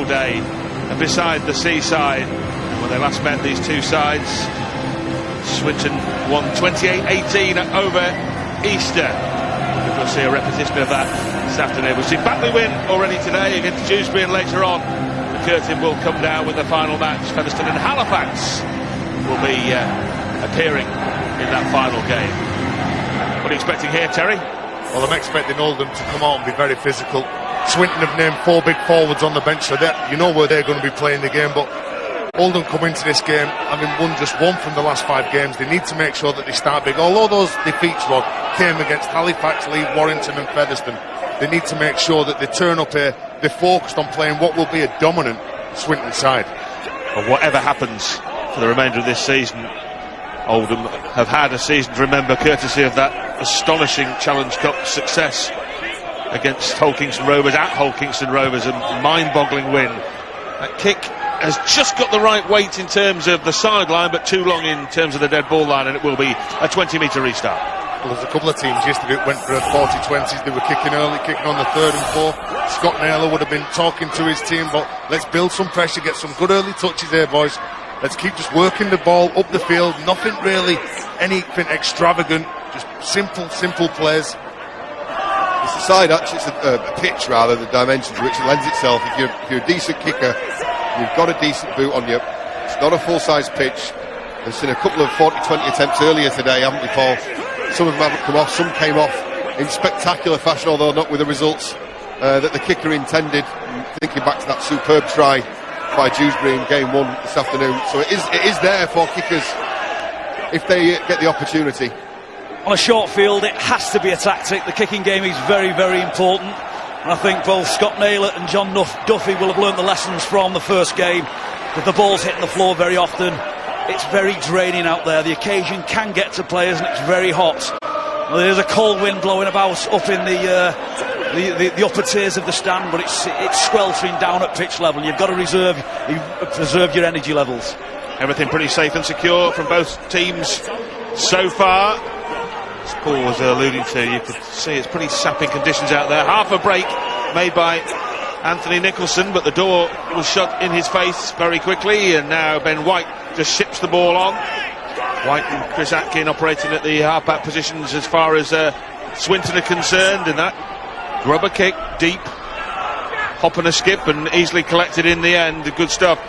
day beside the seaside. When they last met, these two sides, Swinton won 28-18 over Easter. We'll see a repetition of that this afternoon. We've seen Batley win already today against Dewsbury, and later on the curtain will come down with the final match. Featherstone and Halifax will be appearing in that final game. What are you expecting here, Terry? Well, I'm expecting Oldham to come out and be very physical. Swinton have named 4 big forwards on the bench, so you know where they're going to be playing the game, but Oldham come into this game having won just 1 from the last 5 games. They need to make sure that they start big. Although those defeats, Rod, came against Halifax, Leigh, Warrington and Featherstone, they need to make sure that they turn up here, they're focused on playing what will be a dominant Swinton side. Well, whatever happens for the remainder of this season, Oldham have had a season to remember, courtesy of that astonishing Challenge Cup success against Hull Kingston Rovers, at Hull Kingston Rovers, a mind-boggling win. That kick has just got the right weight in terms of the sideline, but too long in terms of the dead ball line, and it will be a 20-metre restart. Well, there's a couple of teams yesterday that went for a 40-20s. They were kicking early, kicking on the 3rd and 4th. Scott Naylor would have been talking to his team, but let's build some pressure, get some good early touches here, boys. Let's keep just working the ball up the field. Nothing really, anything extravagant, just simple plays. It's a side, actually, it's a pitch rather, the dimensions which it lends itself. If you're a decent kicker, you've got a decent boot on you. It's not a full-size pitch. We've seen a couple of 40-20 attempts earlier today, haven't we, Paul? Some of them haven't come off, some came off in spectacular fashion, although not with the results that the kicker intended. Thinking back to that superb try by Dewsbury in game 1 this afternoon. So it is there for kickers if they get the opportunity. On a short field, it has to be a tactic. The kicking game is very, very important. And I think both Scott Naylor and John Duffy will have learnt the lessons from the first game. That the ball's hitting the floor very often. It's very draining out there. The occasion can get to players, and it's very hot. Well, there's a cold wind blowing about up in the upper tiers of the stand, but it's sweltering down at pitch level. You've got to preserve your energy levels. Everything pretty safe and secure from both teams so far. As Paul was alluding to, you could see it's pretty sapping conditions out there. Half a break made by Anthony Nicholson, but the door was shut in his face very quickly, and now Ben White just ships the ball on. White and Chris Atkin operating at the half-back positions as far as Swinton are concerned, and that rubber kick deep, hop and a skip, and easily collected in the end. Good stuff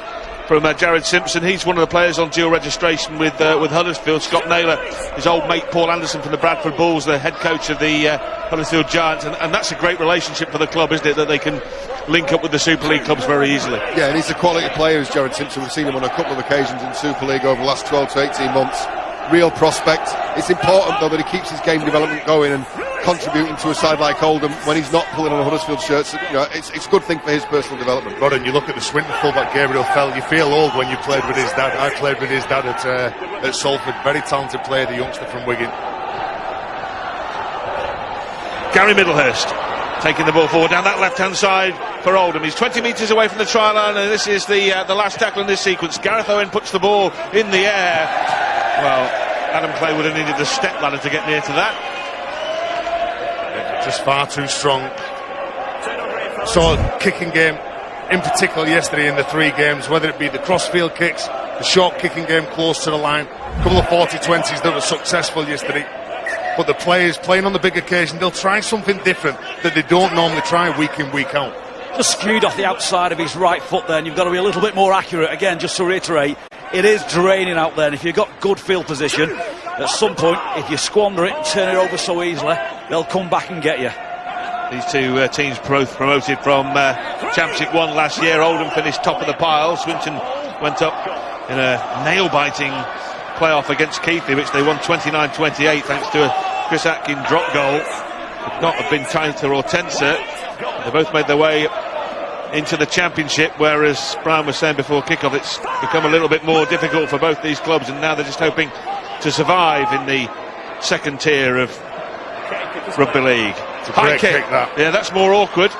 from Jared Simpson. He's one of the players on dual registration with Huddersfield. Scott Naylor, his old mate Paul Anderson from the Bradford Bulls, the head coach of the Huddersfield Giants, and that's a great relationship for the club, isn't it, that they can link up with the Super League clubs very easily. Yeah, and he's a quality player, as Jared Simpson. We've seen him on a couple of occasions in Super League over the last 12 to 18 months. Real prospect. It's important, though, that he keeps his game development going and contributing to a side like Oldham when he's not pulling on a Huddersfield shirt. You know, it's a good thing for his personal development. Rod, and you look at the Swinton fullback Gabriel Fell, you feel old when you played with his dad. I played with his dad at Salford. Very talented player, the youngster from Wigan. Gary Middlehurst taking the ball forward down that left-hand side for Oldham. He's 20 metres away from the try line, and this is the last tackle in this sequence. Gareth Owen puts the ball in the air. Well, Adam Clay would have needed a step ladder to get near to that. Just far too strong. Saw kicking game in particular yesterday in the 3 games, whether it be the crossfield kicks, the short kicking game close to the line, a couple of 40-20s that were successful yesterday. But the players playing on the big occasion, they'll try something different that they don't normally try week in, week out. Just skewed off the outside of his right foot there, and you've got to be a little bit more accurate. Again, just to reiterate, it is draining out there, and if you've got good field position, at some point, if you squander it and turn it over so easily, they'll come back and get you. These two teams both promoted from Championship 1 last year. Oldham finished top of the pile. Swinton went up in a nail-biting playoff against Keighley, which they won 29-28 thanks to a Chris Atkin drop goal. Could not have been tighter or tenser. They both made their way into the Championship, whereas Brian was saying before kick-off, it's become a little bit more difficult for both these clubs, and now they're just hoping to survive in the second tier of rugby league. It's a great kick, that. Yeah, that's more awkward.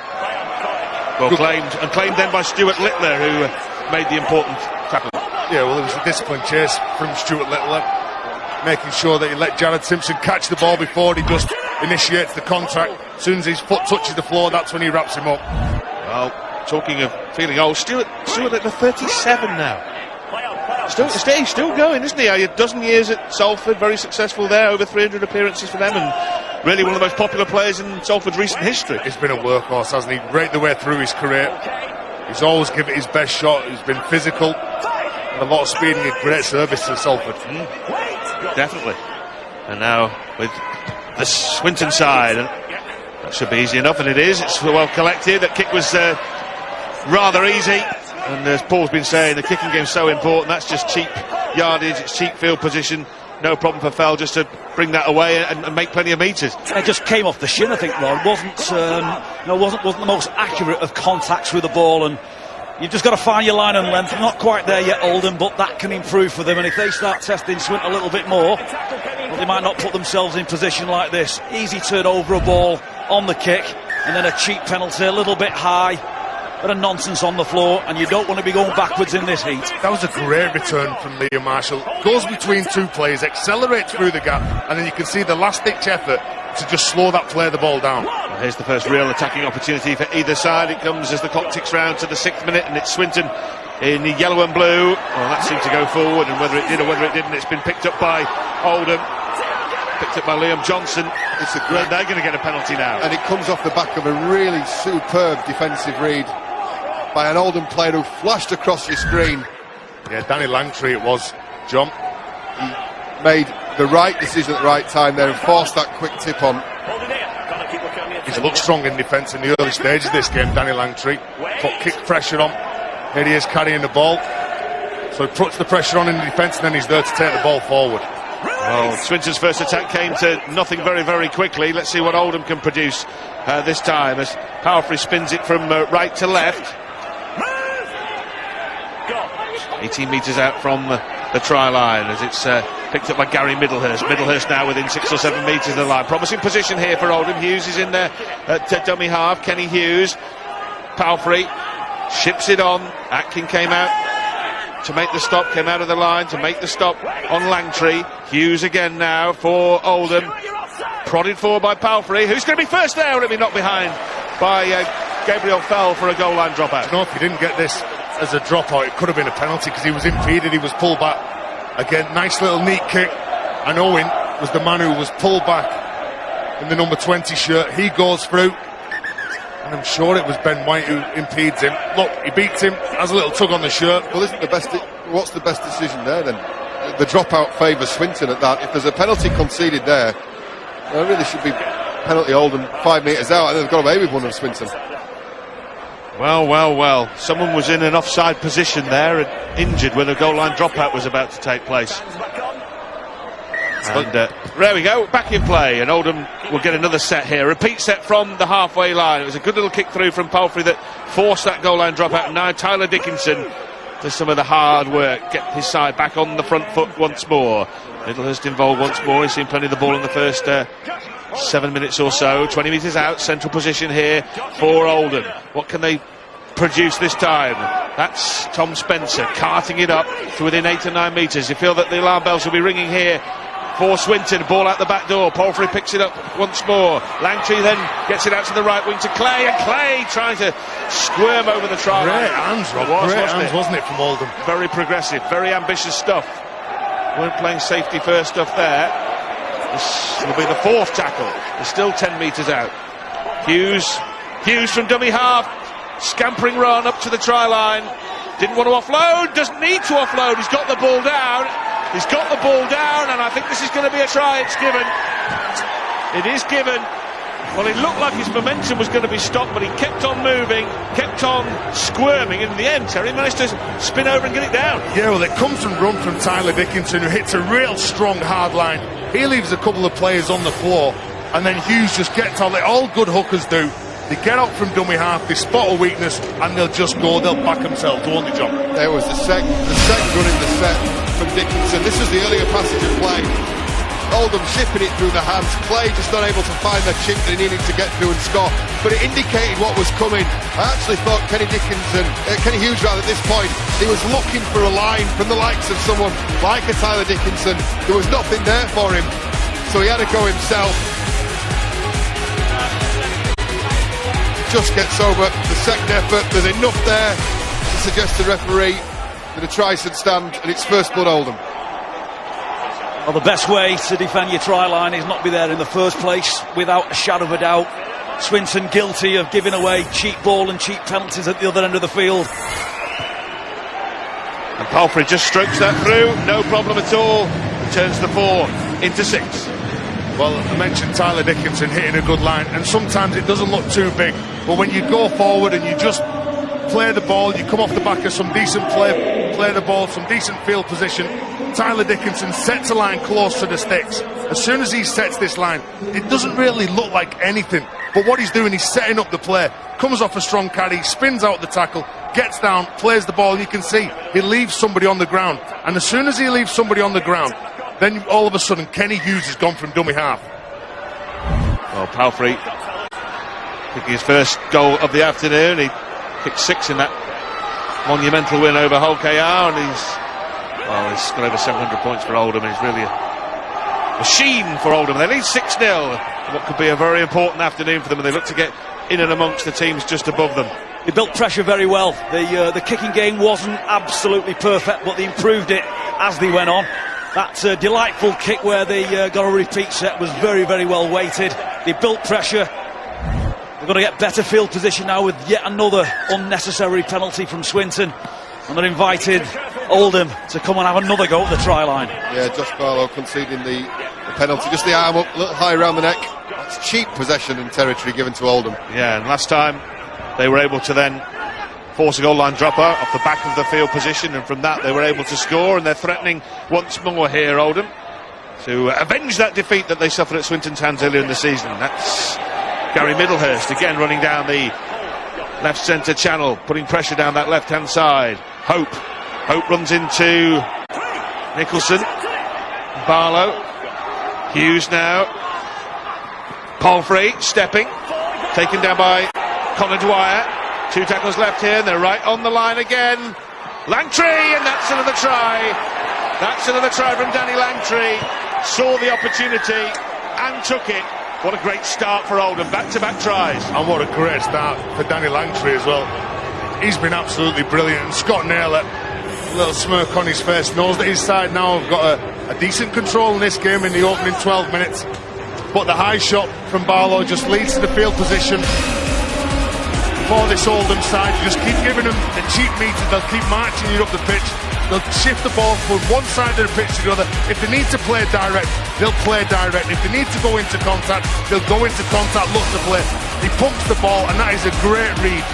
Well, claimed then by Stuart Littler, who made the important tackle. Yeah, well, it was a disciplined chase from Stuart Littler, making sure that he let Jared Simpson catch the ball before he just initiates the contact. As soon as his foot touches the floor, that's when he wraps him up. Well, talking of feeling old, Stuart at the 37 now. Still going, isn't he? A dozen years at Salford, very successful there, over 300 appearances for them, and really one of the most popular players in Salford's recent history. He's been a workhorse, hasn't he? Right the way through his career. He's always given it his best shot. He's been physical, and a lot of speed, and a great service to Salford. Definitely. And now with the Swinton side, and that should be easy enough, and it is. It's well collected. That kick was rather easy. And as Paul's been saying, the kicking game's so important. That's just cheap yardage, it's cheap field position. No problem for Fell just to bring that away and make plenty of metres. It just came off the shin, I think, Ron. Wasn't the most accurate of contacts with the ball, and you've just got to find your line and length. Not quite there yet, Oldham, but that can improve for them. And if they start testing Swinton a little bit more, well, they might not put themselves in position like this. Easy turn over a ball on the kick, and then a cheap penalty, a little bit high. Bit of nonsense on the floor, and you don't want to be going backwards in this heat. That was a great return from Liam Marshall. Goes between two players, accelerates through the gap, and then you can see the last-ditch effort to just slow that player the ball down. Well, here's the first real attacking opportunity for either side. It comes as the clock ticks round to the 6th minute, and it's Swinton in the yellow and blue. Well, that seemed to go forward, and whether it did or whether it didn't, it's been picked up by Oldham. Picked up by Liam Johnson. They're going to get a penalty now. And it comes off the back of a really superb defensive read by an Oldham player who flashed across your screen. Yeah, Danny Langtree it was, John. He made the right decision at the right time there and forced that quick tip on. He's looked strong in defence in the early stages of this game, Danny Langtree. Put kick pressure on. Here he is carrying the ball. So he puts the pressure on in the defence, and then he's there to take the ball forward. Well, Swinton's first attack came to nothing very, very quickly. Let's see what Oldham can produce this time as Powerfree spins it from right to left. 18 metres out from the try line as it's picked up by Gary Middlehurst. Middlehurst now within 6 or 7 metres of the line. Promising position here for Oldham. Hughes is in there at dummy half. Kenny Hughes. Powerfree ships it on. Atkin came out to make the stop, came out of the line to make the stop on Langtree. Hughes again now for Oldham. Prodded forward by Powerfree. Who's going to be first there? Will it be knocked behind by Gabriel Fell for a goal line dropout? You know, if you didn't get this as a dropout, it could have been a penalty because he was impeded, he was pulled back. Again, nice little neat kick, and Owen was the man who was pulled back in the number 20 shirt. He goes through, and I'm sure it was Ben White who impedes him. Look, he beats him, has a little tug on the shirt. Well, what's the best decision there then? The dropout favours Swinton at that. If there's a penalty conceded there, well, it really should be penalty Oldham 5 metres out, and they've got away with one of Swinton. Well. Someone was in an offside position there and injured when the goal line dropout was about to take place. And there we go, back in play, and Oldham will get another set here. Repeat set from the halfway line. It was a good little kick through from Powerfree that forced that goal line dropout. And now Tyler Dickinson does some of the hard work, get his side back on the front foot once more. Middlehurst involved once more. He's seen plenty of the ball in the first 7 minutes or so. 20 metres out, central position here for Oldham. What can they produce this time? That's Tom Spencer carting it up to within 8 or 9 metres. You feel that the alarm bells will be ringing here for Swinton. Ball out the back door. Powerfree picks it up once more. Langtree then gets it out to the right wing to Clay, and Clay trying to squirm over the try line. Great hands, Rob. Great hands, wasn't it, from Oldham? Very progressive, very ambitious stuff. Weren't playing safety first stuff there. This will be the 4th tackle. They're still 10 metres out. Hughes from dummy half. Scampering run up to the try line. Didn't want to offload. Doesn't need to offload. He's got the ball down. And I think this is going to be a try. It's given. It is given. Well, it looked like his momentum was going to be stopped, but he kept on moving, kept on squirming, and in the end, Terry managed to spin over and get it down. Yeah, well, it comes and run from Tyler Dickinson, who hits a real strong hard line. He leaves a couple of players on the floor, and then Hughes just gets on it. All good hookers do. They get out from dummy half, they spot a weakness, and they'll just go, they'll back themselves, won't they, John? There was the second run in the set from Dickinson. This was the earlier passage of play. Oldham shipping it through the hands. Clay just not able to find the chink that he needed to get through and score, but it indicated what was coming. I actually thought Kenny Hughes at this point, he was looking for a line from the likes of someone like a Tyler Dickinson. There was nothing there for him, so he had to go himself. just gets over the second effort. There's enough there to suggest to the referee that a try should stand, and it's first blood Oldham. Well, the best way to defend your try line is not be there in the first place, without a shadow of a doubt. Swinton guilty of giving away cheap ball and cheap penalties at the other end of the field. And Palfrey just strokes that through, no problem at all. Turns the 4 into 6. Well, I mentioned Tyler Dickinson hitting a good line, and sometimes it doesn't look too big, but when you go forward and you just play the ball, you come off the back of some decent play the ball, some decent field position. Tyler Dickinson sets a line close to the sticks. As soon as he sets this line, it doesn't really look like anything, but what he's doing, he's setting up the play. Comes off a strong carry, spins out the tackle, gets down, plays the ball, and you can see he leaves somebody on the ground. And as soon as he leaves somebody on the ground, then all of a sudden Kenny Hughes has gone from dummy half. Well, Palfrey kicking his first goal of the afternoon. He kicked 6 in that monumental win over Hull KR, and he's got over 700 points for Oldham. He's really a machine for Oldham. They lead 6-0. What could be a very important afternoon for them, and they look to get in and amongst the teams just above them. They built pressure very well. The kicking game wasn't absolutely perfect, but they improved it as they went on. That delightful kick where they got a repeat set was very, very well weighted. They built pressure. They're going to get better field position now with yet another unnecessary penalty from Swinton. And they're invited Oldham to come and have another go at the try line. Yeah, Josh Barlow conceding the penalty. Just the arm up, a little high around the neck. It's cheap possession and territory given to Oldham. Yeah, and last time they were able to then force a goal line dropper off the back of the field position, and from that they were able to score, and they're threatening once more here, Oldham, to avenge that defeat that they suffered at Swinton's hands earlier in the season. That's Gary Middlehurst again running down the left centre channel, putting pressure down that left hand side. Hope runs into Nicholson, Barlow, Hughes now, Palfrey stepping, taken down by Conor Dwyer. 2 tackles left here, and they're right on the line again. Langtree, and that's another try. That's another try from Danny Langtree. Saw the opportunity and took it. What a great start for Oldham, back-to-back tries. And what a great start for Danny Langtree as well. He's been absolutely brilliant. And Scott Naylor, a little smirk on his face, knows that his side now have got a decent control in this game in the opening 12 minutes. But the high shot from Barlow just leads to the field position for this Oldham side. You just keep giving them the cheap meters, they'll keep marching you up the pitch, they'll shift the ball from one side of the pitch to the other. If they need to play direct, they'll play direct. If they need to go into contact, they'll go into contact, look to play. He pumps the ball, and that is a great read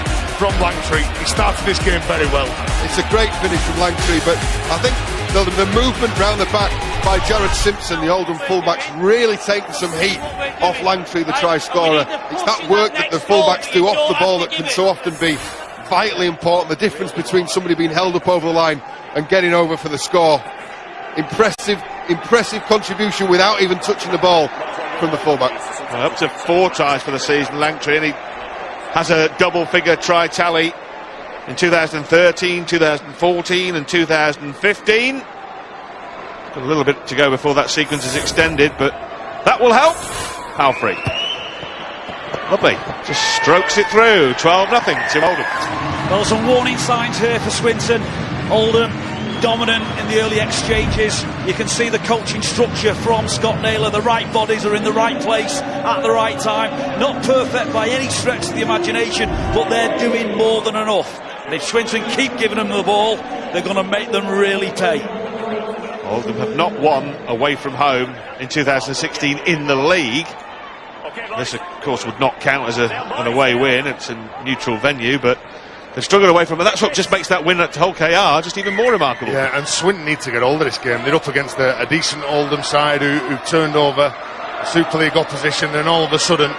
from Langtree. He started this game very well. It's a great finish from Langtree, but I think the movement round the back by Jared Simpson, the Oldham fullbacks, really taken some heat off Langtree, the try scorer. It's that work that the fullbacks do off the ball that can so often be vitally important. The difference between somebody being held up over the line and getting over for the score. Impressive contribution without even touching the ball from the fullbacks. Well, up to 4 tries for the season, Langtree, and he has a double-figure try tally in 2013, 2014 and 2015. Got a little bit to go before that sequence is extended, but that will help. Palfrey, lovely, just strokes it through. 12-0 to Oldham. Well, some warning signs here for Swinton. Oldham dominant in the early exchanges. You can see the coaching structure from Scott Naylor. The right bodies are in the right place at the right time. Not perfect by any stretch of the imagination, but they're doing more than enough. And if Swinton keep giving them the ball, they're going to make them really pay. Oldham have not won away from home in 2016 in the league. This, of course, would not count as an away win. It's a neutral venue, but they've struggled away from it. That's what just makes that win at Hull KR just even more remarkable. Yeah, and Swinton need to get hold of this game. They're up against a decent Oldham side who turned over Super League opposition, and all of a sudden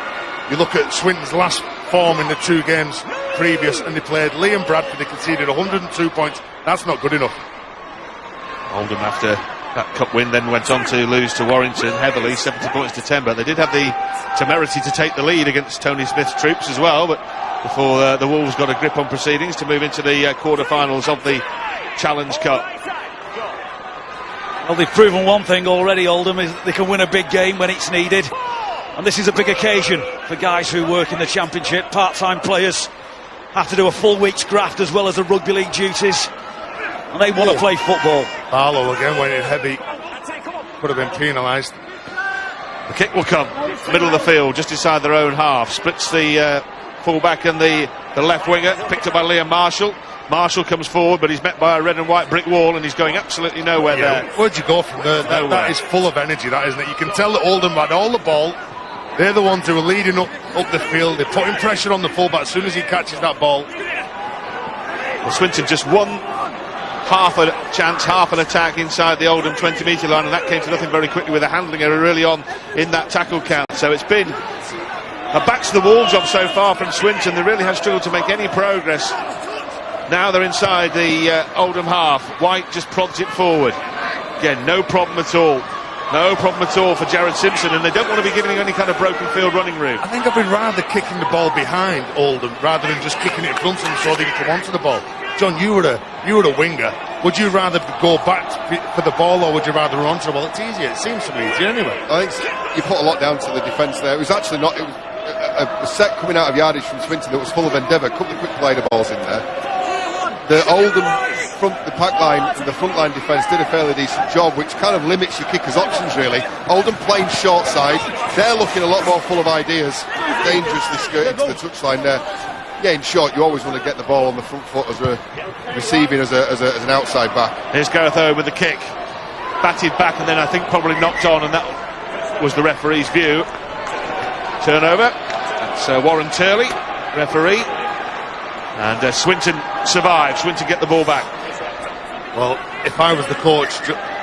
you look at Swinton's last form in the 2 games previous, and they played Lee and Bradford. They conceded 102 points. That's not good enough. Oldham, after that cup win, then went on to lose to Warrington heavily, 70 points to 10, but they did have the temerity to take the lead against Tony Smith's troops as well, but before the Wolves got a grip on proceedings to move into the quarter-finals of the Challenge Cup. Well, they've proven one thing already, Oldham, is they can win a big game when it's needed. And this is a big occasion for guys who work in the Championship. Part-time players have to do a full week's graft as well as the rugby league duties. And they want to play football. Barlow again went in heavy. Could have been penalised. The kick will come, middle of the field, just inside their own half. Splits the full-back and the left winger, picked up by Liam Marshall. Marshall comes forward, but he's met by a red and white brick wall, and he's going absolutely nowhere there. Where'd you go from there? That is full of energy, that, isn't it? You can tell that Oldham had all the ball. They're the ones who are leading up the field. They're putting pressure on the fullback as soon as he catches that ball. Well, Swinton just won half a chance, half an attack inside the Oldham 20-metre line, and that came to nothing very quickly with a handling error early on in that tackle count. So it's been a backs-to-the-wall job so far from Swinton. They really have struggled to make any progress. Now they're inside the Oldham half. White just prods it forward. Again, no problem at all. No problem at all for Jared Simpson, and they don't want to be giving him any kind of broken field running room. I think I'd be rather kicking the ball behind Oldham rather than just kicking it in front of them so they can come onto the ball. John, you were a winger. Would you rather go back for the ball, or would you rather run onto the ball? It's easier. It seems to me easier anyway. I think you put a lot down to the defence there. It was actually not. It was a set coming out of yardage from Swinton that was full of endeavour. A couple of quick player balls in there. The Oldham the pack line and the front line defence did a fairly decent job, which kind of limits your kickers' options really. Oldham playing short side. They're looking a lot more full of ideas. Dangerously skirting to the touchline there. Yeah, in short, you always want to get the ball on the front foot as a receiving as an outside back. Here's Gareth Owen with the kick, batted back and then I think probably knocked on, and that was the referee's view. Turnover. It's Warren Turley, referee, and Swinton survives. Swinton get the ball back. Well, if I was the coach,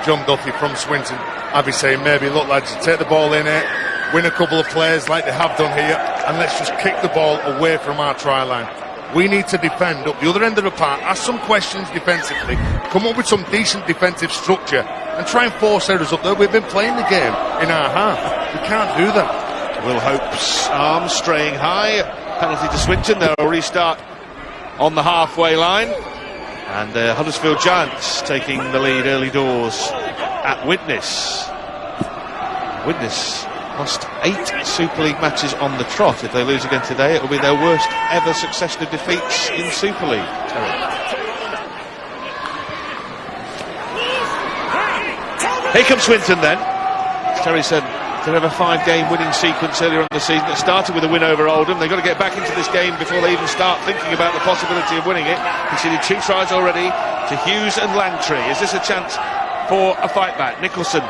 John Duffy from Swinton, I'd be saying maybe, look lads, take the ball in here, win a couple of plays like they have done here, and let's just kick the ball away from our try line. We need to defend up the other end of the park, ask some questions defensively, come up with some decent defensive structure, and try and force errors up there. We've been playing the game in our half. We can't do that. Will Hope's arm straying high. Penalty to Swinton. They'll restart on the halfway line. And Huddersfield Giants taking the lead early doors at Widnes. Widnes lost 8 Super League matches on the trot. If they lose again today, it will be their worst ever succession of defeats in Super League. Here comes Swinton then. As Terry said, to have a 5-game winning sequence earlier on in the season. It started with a win over Oldham. They've got to get back into this game before they even start thinking about the possibility of winning it. Conceded 2 tries already to Hughes and Langtry. Is this a chance for a fight back? Nicholson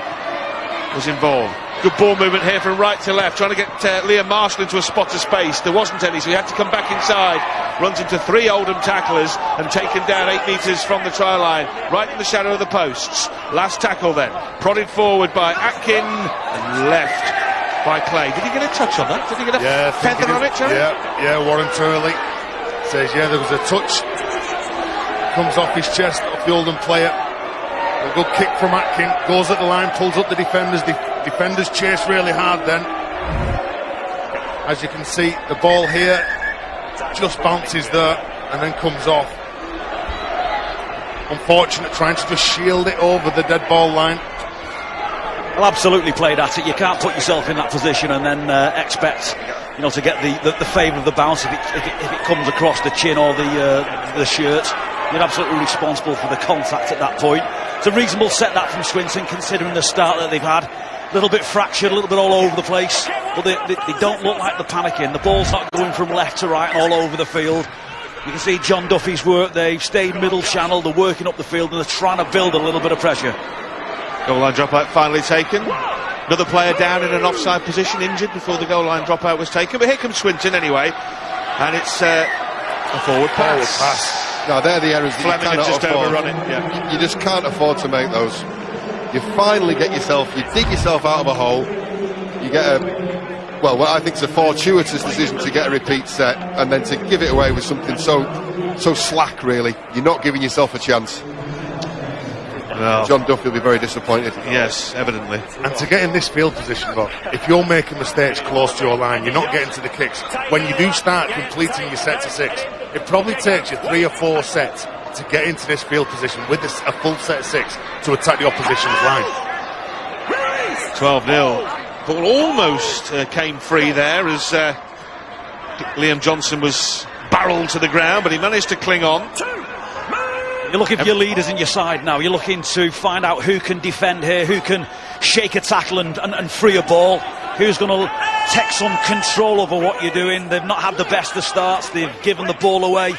was involved. Good ball movement here from right to left, trying to get Liam Marshall into a spot of space. There wasn't any, so he had to come back inside. Runs into 3 Oldham tacklers and taken down 8 metres from the try line, right in the shadow of the posts. Last tackle then, prodded forward by Atkin and left by Clay. Did he get a touch on that? Did he get a feather on it, Terry? Yeah, Warren Turley says, yeah, there was a touch. Comes off his chest, off the Oldham player. A good kick from Atkin, goes at the line, pulls up the defenders. Defenders chase really hard then. As you can see, the ball here just bounces there and then comes off. Unfortunate, trying to just shield it over the dead ball line. Well, absolutely played at it. You can't put yourself in that position and then expect, to get the favour of the bounce if it comes across the chin or the shirt. You're absolutely responsible for the contact at that point. It's a reasonable set that from Swinton, considering the start that they've had. A little bit fractured, a little bit all over the place, but they don't look like they're panicking. The ball's not going from left to right and all over the field. You can see John Duffy's work. They've stayed middle channel, they're working up the field and they're trying to build a little bit of pressure. Goal line dropout finally taken. Another player down in an offside position, injured before the goal line dropout was taken. But here comes Swinton anyway, and it's a forward pass. No, they're the errors that Fleming you cannot just afford. overrun it. Yeah. You just can't afford to make those. You finally get yourself, you dig yourself out of a hole. You get what I think is a fortuitous decision to get a repeat set, and then to give it away with something so slack. Really, you're not giving yourself a chance. Well, John Duffy will be very disappointed. Yes, evidently. And to get in this field position, though, if you're making mistakes close to your line, you're not getting to the kicks. When you do start completing your set to 6, it probably takes you 3 or 4 sets to get into this field position with a full set of 6 to attack the opposition's line. 12-0 Ball almost came free there as Liam Johnson was barreled to the ground, but he managed to cling on. You're looking for your leaders in your side now. You're looking to find out who can defend here, who can shake a tackle and free a ball, who's going to take some control over what you're doing. They've not had the best of starts. They've given the ball away.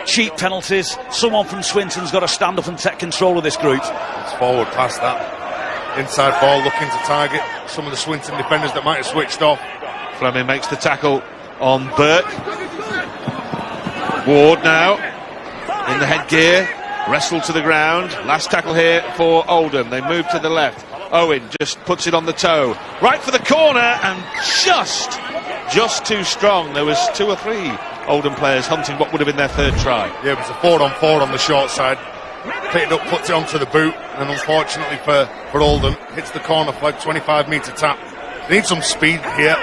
Cheap penalties. Someone from Swinton's got to stand up and take control of this group. It's forward past that. Inside ball looking to target some of the Swinton defenders that might have switched off. Fleming makes the tackle on Burke. Ward now in the headgear. Wrestled to the ground. Last tackle here for Oldham. They move to the left. Owen just puts it on the toe. Right for the corner and just too strong. There was 2 or 3 Oldham players hunting what would have been their third try. Yeah, it was a 4-on-4 on the short side. Picked it up, puts it onto the boot, and unfortunately for Oldham, hits the corner flag, 25-metre tap. They need some speed here.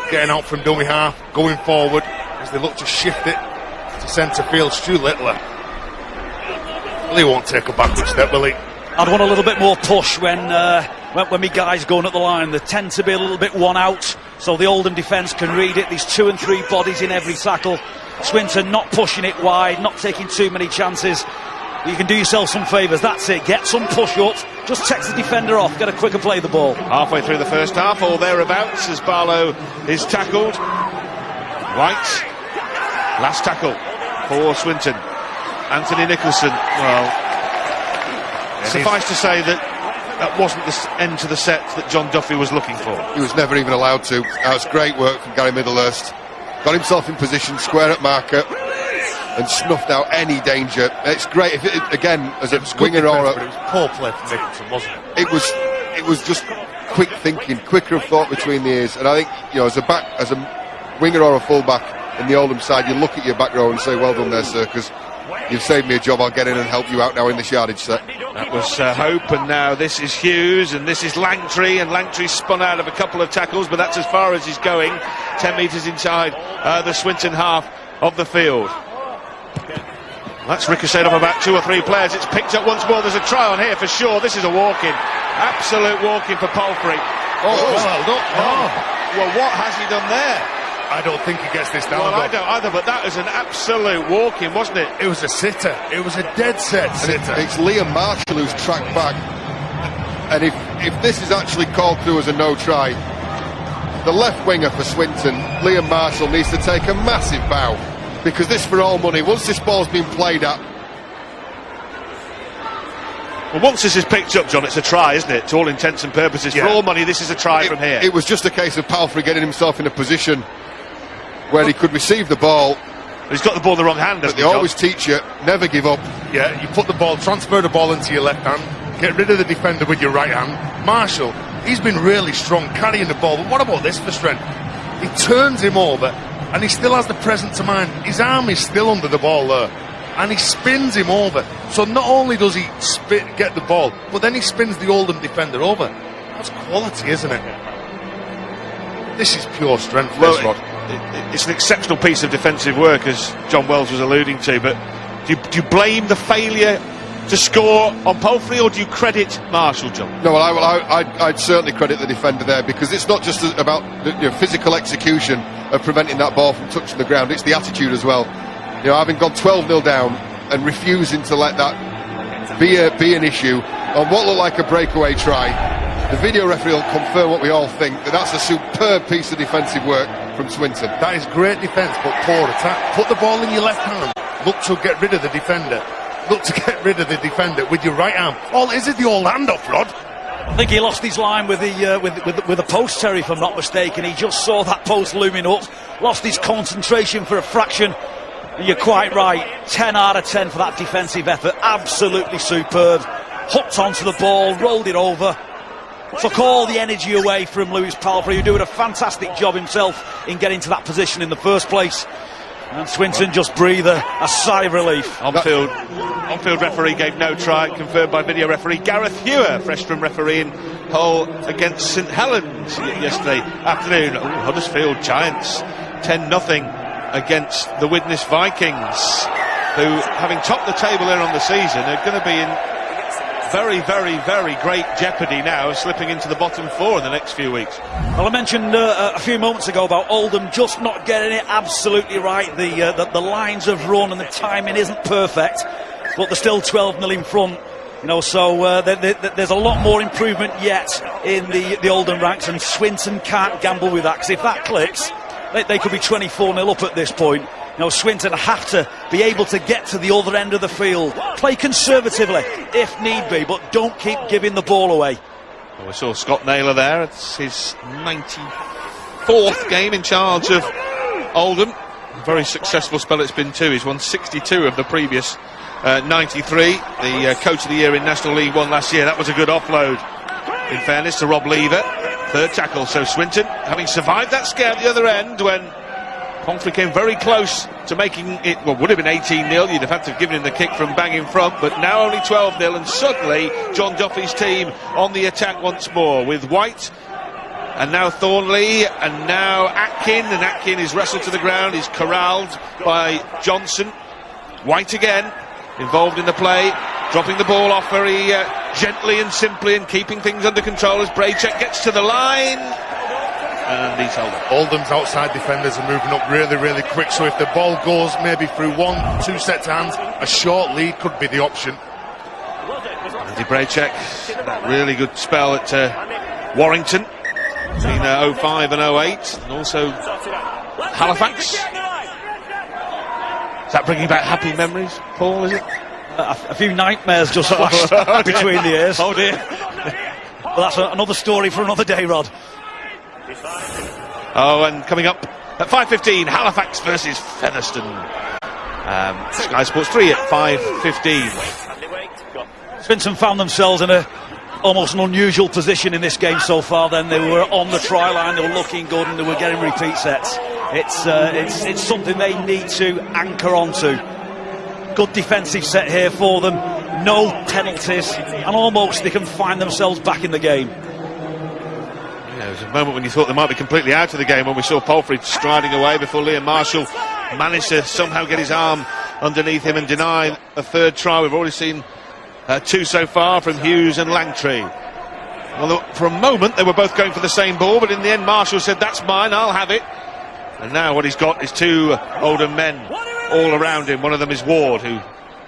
Getting out from dummy half, going forward as they look to shift it to centre field. Stu Littler. Well, he won't take a backward step, will he? I'd want a little bit more push when me guys going at the line. They tend to be a little bit one out, so the Oldham defence can read it. There's 2 and 3 bodies in every tackle. Swinton not pushing it wide, not taking too many chances. You can do yourself some favours. That's it. Get some push-ups. Just text the defender off. Get a quicker play of the ball. Halfway through the first half, or thereabouts, as Barlow is tackled. White, last tackle for Swinton. Anthony Nicholson, well, suffice to say that wasn't the end to the set that John Duffy was looking for. He was never even allowed to. That was great work from Gary Middlehurst. Got himself in position, square at marker, and snuffed out any danger. It's great, if it, again, as a winger or a... But it was poor play from Nicholson, wasn't it? It was just quick thinking, quicker of thought between the ears. And I think, you know, as a winger or a full-back in the Oldham side, you look at your back row and say, well done there, sir, because you've saved me a job. I'll get in and help you out now in this yardage set. That was Hope, and now this is Hughes, and this is Langtry, and Langtry spun out of a couple of tackles, but that's as far as he's going. 10 metres inside the Swinton half of the field. That's ricocheted off about 2 or 3 players. It's picked up once more. There's a try on here for sure. This is a walk-in. Absolute walk-in for Palfrey. Well, what has he done there? I don't think he gets this down. Well, I don't either, but that was an absolute walk-in, wasn't it? It was a sitter. It was a dead set sitter. It's Liam Marshall who's tracked back. And if this is actually called through as a no-try, the left winger for Swinton, Liam Marshall, needs to take a massive bow. Because this for all money, once this ball's been played at... Well, once this is picked up, John, it's a try, isn't it? To all intents and purposes. Yeah. For all money, this is a try from here. It was just a case of Palfrey getting himself in a position where he could receive the ball. He's got the ball in the wrong hand, but they always teach you, never give up. Yeah, you put the ball, transfer the ball into your left hand, get rid of the defender with your right hand. Marshall, he's been really strong carrying the ball, but what about this for strength? He turns him over, and he still has the presence of mind. His arm is still under the ball there, and he spins him over. So not only does he get the ball, but then he spins the Oldham defender over. That's quality, isn't it? This is pure strength, this Rod. It's an exceptional piece of defensive work, as John Wells was alluding to, but do you blame the failure to score on Palfrey, or do you credit Marshall, John? No, well, I'd certainly credit the defender there, because it's not just about the physical execution of preventing that ball from touching the ground, it's the attitude as well. You know, having gone 12-0 down and refusing to let that be an issue on what looked like a breakaway try. The video referee will confirm what we all think, that that's a superb piece of defensive work from Swinton. That is great defence, but poor attack. Put the ball in your left hand, look to get rid of the defender. Look to get rid of the defender with your right arm. All is it the old handoff, Rod? I think he lost his line with the post, Terry, if I'm not mistaken. He just saw that post looming up, lost his concentration for a fraction. And you're quite right, 10 out of 10 for that defensive effort. Absolutely superb. Hooked onto the ball, rolled it over. Took all the energy away from Lewis Palfrey, who doing a fantastic job himself in getting to that position in the first place. And Swinton just breathed a sigh of relief. On-field referee gave no try, confirmed by video referee Gareth Hewer, fresh from refereeing Hull against St Helens yesterday afternoon. Huddersfield Giants 10-0 against the Widnes Vikings, who, having topped the table there on the season, are going to be in very, very, very great jeopardy now of slipping into the bottom 4 in the next few weeks. Well, I mentioned a few moments ago about Oldham just not getting it absolutely right. The lines of run and the timing isn't perfect, but they're still 12-0 in front. You know, so there's a lot more improvement yet in the Oldham ranks, and Swinton can't gamble with that, because if that clicks, they could be 24-0 up at this point. You know, Swinton have to be able to get to the other end of the field, play conservatively if need be, but don't keep giving the ball away. Well, we saw Scott Naylor there. It's his 94th game in charge of Oldham. A very successful spell it's been too. He's won 62 of the previous 93. The Coach of the Year in National League One last year. That was a good offload, in fairness to Rob Lever. Third tackle, so Swinton, having survived that scare at the other end when Pomfrey came very close to making it, well, would have been 18-0. You'd have had to have given him the kick from bang in front, but now only 12-0, and suddenly John Duffy's team on the attack once more with White, and now Thornley, and now Atkin, and Atkin is wrestled to the ground, he's corralled by Johnson. White again, involved in the play, dropping the ball off very gently and simply and keeping things under control as Braycheck gets to the line. And he's held up. Oldham's outside defenders are moving up really, really quick, so if the ball goes maybe through 1-2 sets of hands, a short lead could be the option. Andy Braycheck, that really good spell at Warrington between 05 and 08, and also Halifax. Is that bringing back happy memories, Paul, is it? A few nightmares just flashed between the ears. Oh dear. Well, that's another story for another day, Rod. Oh, and coming up at 5:15, Halifax versus Featherstone. Sky Sports 3 at 5:15. Swinton found themselves in almost an unusual position in this game so far. Then they were on the try line, they were looking good, and they were getting repeat sets. It's something they need to anchor onto. Good defensive set here for them, no penalties, and almost they can find themselves back in the game. There was a moment when you thought they might be completely out of the game when we saw Palfrey striding away before Liam Marshall managed to somehow get his arm underneath him and deny a third try. We've already seen 2 so far from Hughes and Langtree. Well, for a moment they were both going for the same ball, but in the end Marshall said, "That's mine, I'll have it." And now what he's got is 2 Oldham men all around him. One of them is Ward, who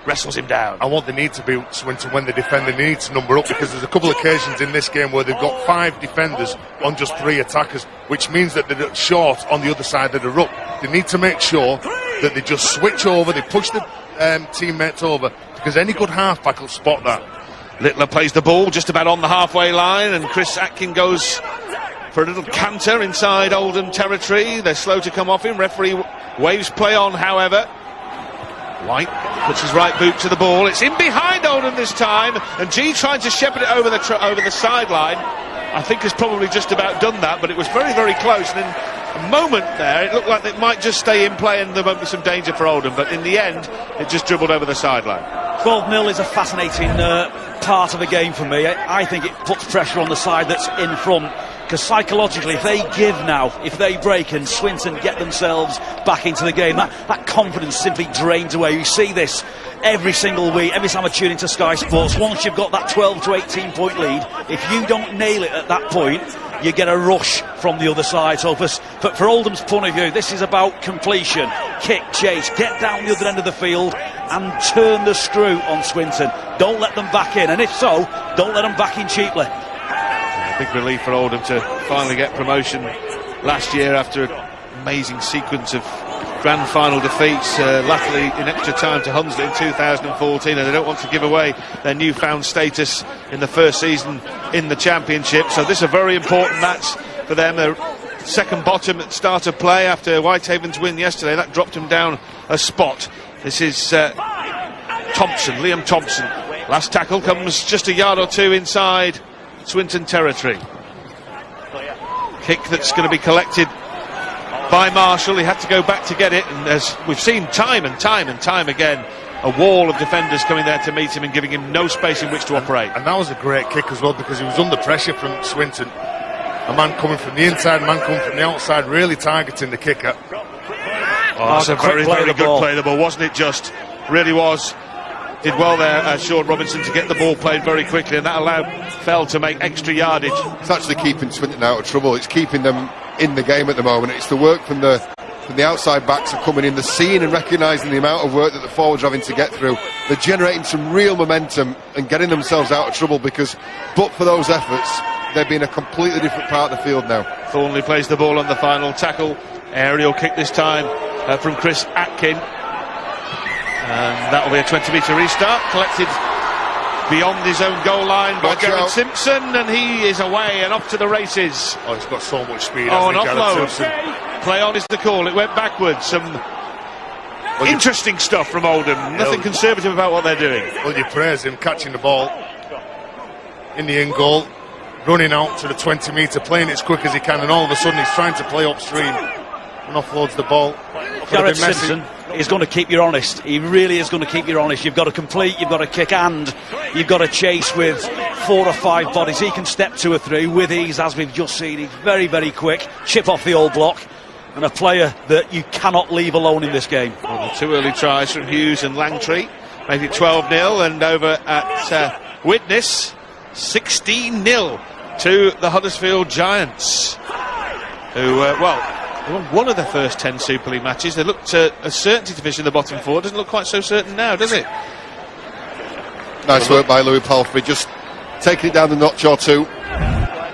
wrestles him down. And what they need to be, Swinton, when they're defending, they need to number up, because there's a couple of occasions in this game where they've got 5 defenders on just 3 attackers, which means that they're short on the other side of the ruck. They need to make sure that they just switch over, they push the teammates over, because any good halfback will spot that. Littler plays the ball just about on the halfway line, and Chris Atkin goes for a little canter inside Oldham territory. They're slow to come off him. Referee waves play on, however. White puts his right boot to the ball. It's in behind Oldham this time, and G trying to shepherd it over the sideline. I think has probably just about done that, but it was very, very close. And in a moment there, it looked like it might just stay in play and there won't be some danger for Oldham, but in the end, it just dribbled over the sideline. 12-0 is a fascinating part of the game for me. I think it puts pressure on the side that's in front, because psychologically, if they give now, if they break and Swinton get themselves back into the game, that confidence simply drains away. You see this every single week, every time I tune into Sky Sports. Once you've got that 12 to 18 point lead, if you don't nail it at that point, you get a rush from the other side. So for Oldham's point of view, this is about completion, kick, chase, get down the other end of the field and turn the screw on Swinton. Don't let them back in, and if so, don't let them back in cheaply. A big relief for Oldham to finally get promotion last year after an amazing sequence of grand final defeats, latterly in extra time to Hunslet in 2014, and they don't want to give away their newfound status in the first season in the Championship. So this is a very important match for them. They're second bottom at start of play after Whitehaven's win yesterday. That dropped them down a spot. This is Liam Thompson. Last tackle comes just a yard or 2 inside Swinton territory. Kick that's going to be collected by Marshall. He had to go back to get it, and as we've seen time and time again, a wall of defenders coming there to meet him and giving him no space in which to operate. And that was a great kick as well, because he was under pressure from Swinton. A man coming from the inside, a man coming from the outside, really targeting the kicker. Oh, that's a very, very good play the ball, wasn't it? Just really was. Did well there, Sean Robinson, to get the ball played very quickly, and that allowed Fell to make extra yardage. It's actually keeping Swinton out of trouble. It's keeping them in the game at the moment. It's the work from the outside backs are coming in, the seeing and recognising the amount of work that the forwards are having to get through. They're generating some real momentum and getting themselves out of trouble, because but for those efforts, they'd be in a completely different part of the field now. Thornley plays the ball on the final tackle. Aerial kick this time from Chris Atkin. And that will be a 20-metre restart, collected beyond his own goal line by Jared Simpson, and he is away and off to the races. Oh, he's got so much speed. Oh, an offload. Play on is the call. It went backwards. Some interesting stuff from Oldham. Nothing conservative about what they're doing. Well, you praise him catching the ball in the end goal, running out to the 20-metre, playing it as quick as he can, and all of a sudden he's trying to play upstream and offloads the ball. Jared Simpson is going to keep you honest. He really is going to keep you honest. You've got to complete, you've got to kick, and you've got to chase with 4 or 5 bodies. He can step 2 or 3 with ease, as we've just seen. He's very, very quick. Chip off the old block, and a player that you cannot leave alone in this game. Well, the 2 early tries from Hughes and Langtree make it 12-0, and over at Widnes, 16-0 to the Huddersfield Giants, who, they won one of their first 10 Super League matches. They looked a certainty to finish in the bottom 4. Doesn't look quite so certain now, does it? Nice work by Louis Palfrey, just taking it down the notch or 2.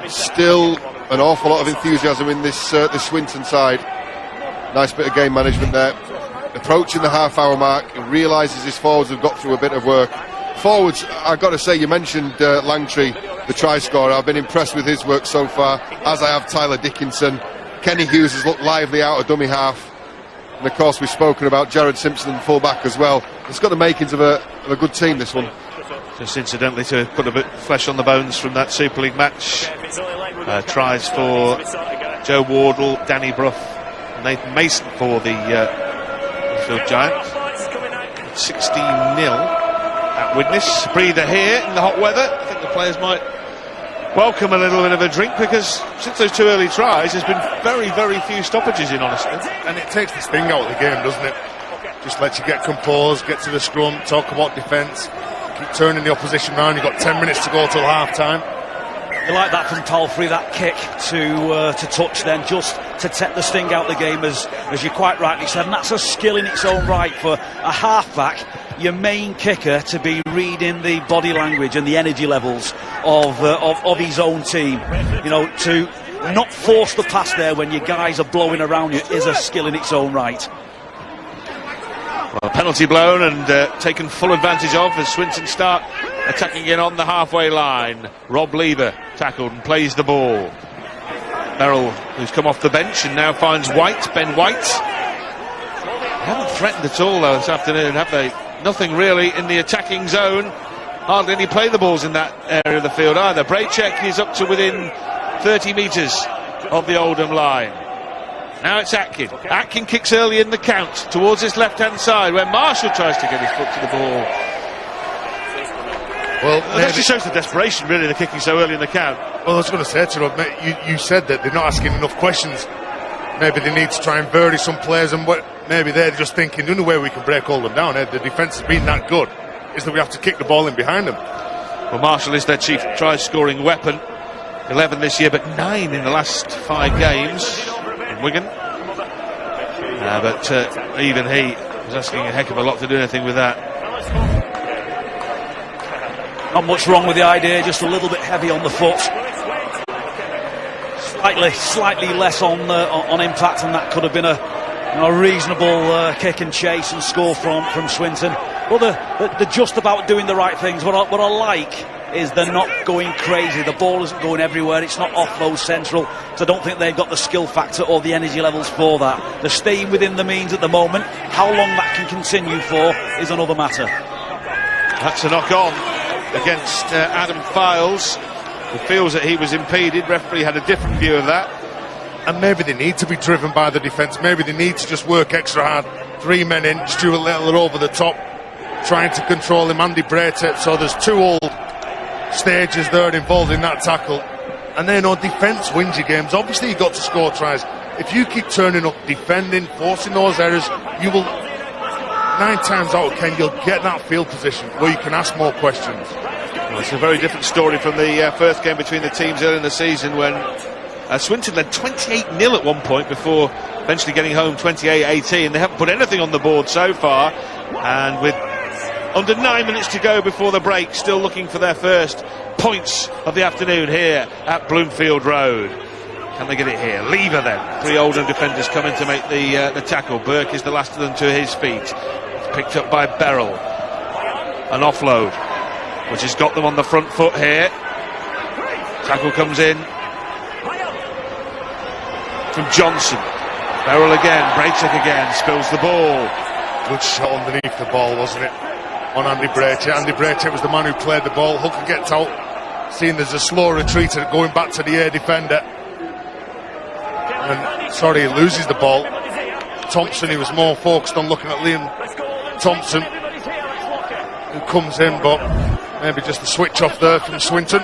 Still an awful lot of enthusiasm in this Swinton side. Nice bit of game management there. Approaching the half-hour mark, he realises his forwards have got through a bit of work. Forwards, I've got to say, you mentioned Langtree, the try scorer. I've been impressed with his work so far, as I have Tyler Dickinson. Kenny Hughes has looked lively out of dummy half, and of course we've spoken about Jared Simpson and full back as well. It's got the makings of a good team, this one. Just incidentally, to put a bit of flesh on the bones from that Super League match, tries for Joe Wardle, Danny Brough, and Nathan Mason for the Huddersfield Giants. 16-0 at Widnes. Breather here in the hot weather. I think the players might welcome a little bit of a drink, because since those 2 early tries there's been very, very few stoppages, in honesty. And it takes the sting out of the game, doesn't it? Just lets you get composed, get to the scrum, talk about defence, keep turning the opposition round. You've got 10 minutes to go till half time. You like that from Palfrey, that kick to touch then, just to take the sting out of the game, as you quite rightly said, and that's a skill in its own right for a half-back, your main kicker, to be reading the body language and the energy levels of his own team. You know, to not force the pass there when your guys are blowing around you is a skill in its own right. Well, penalty blown and taken full advantage of as Swinton start attacking in on the halfway line. Rob Lever tackled and plays the ball. Merrill, who's come off the bench and now finds White, Ben White. They haven't threatened at all though this afternoon, have they? Nothing really in the attacking zone. Hardly any play the balls in that area of the field either. Braychek is up to within 30 metres of the Oldham line. Now it's Atkin. Atkin kicks early in the count towards his left-hand side, where Marshall tries to get his foot to the ball. Well, it actually shows the desperation, really, the kicking so early in the count. Well, I was going to say to Rob, you said that they're not asking enough questions. Maybe they need to try and vary some players, and maybe they're just thinking the only way we can break all them down, the defence has been that good, is that we have to kick the ball in behind them. Well, Marshall is their chief try-scoring weapon. 11 this year, but 9 in the last 5 games in Wigan. But even he was asking a heck of a lot to do anything with that. Not much wrong with the idea, just a little bit heavy on the foot. Slightly less on impact, and that could have been a reasonable kick and chase and score from Swinton. Well, they're just about doing the right things. What I like is they're not going crazy. The ball isn't going everywhere. It's not offload central. So I don't think they've got the skill factor or the energy levels for that. They're staying within the means at the moment. How long that can continue for is another matter. That's a knock on against Adam Files, who feels that he was impeded. Referee had a different view of that. And maybe they need to be driven by the defence. Maybe they need to just work extra hard. 3 men in, Stuart Littler over the top, trying to control him, Andy Braytip. So there's 2 old stages there involved in that tackle. And then on defence wins your games. Obviously you've got to score tries. If you keep turning up, defending, forcing those errors, you will 9 times out of 10 you'll get that field position where you can ask more questions. Well, it's a very different story from the first game between the teams early in the season when Swinton led 28-0 at one point before eventually getting home 28-18. They haven't put anything on the board so far, and with under 9 minutes to go before the break, still looking for their first points of the afternoon here at Bloomfield Road. Can they get it here? Lever then. 3 Oldham defenders come in to make the tackle. Burke is the last of them to his feet. It's picked up by Beryl. An offload, which has got them on the front foot here. Tackle comes in from Johnson. Beryl again, breaks it again, spills the ball. Good shot underneath the ball, wasn't it? On Andy Braithwaite. Andy Braithwaite was the man who played the ball. Hooker gets out, seeing there's a slow retreater going back to the air defender. And he loses the ball. Thompson, he was more focused on looking at Liam Thompson, who comes in, but maybe just a switch off there from Swinton.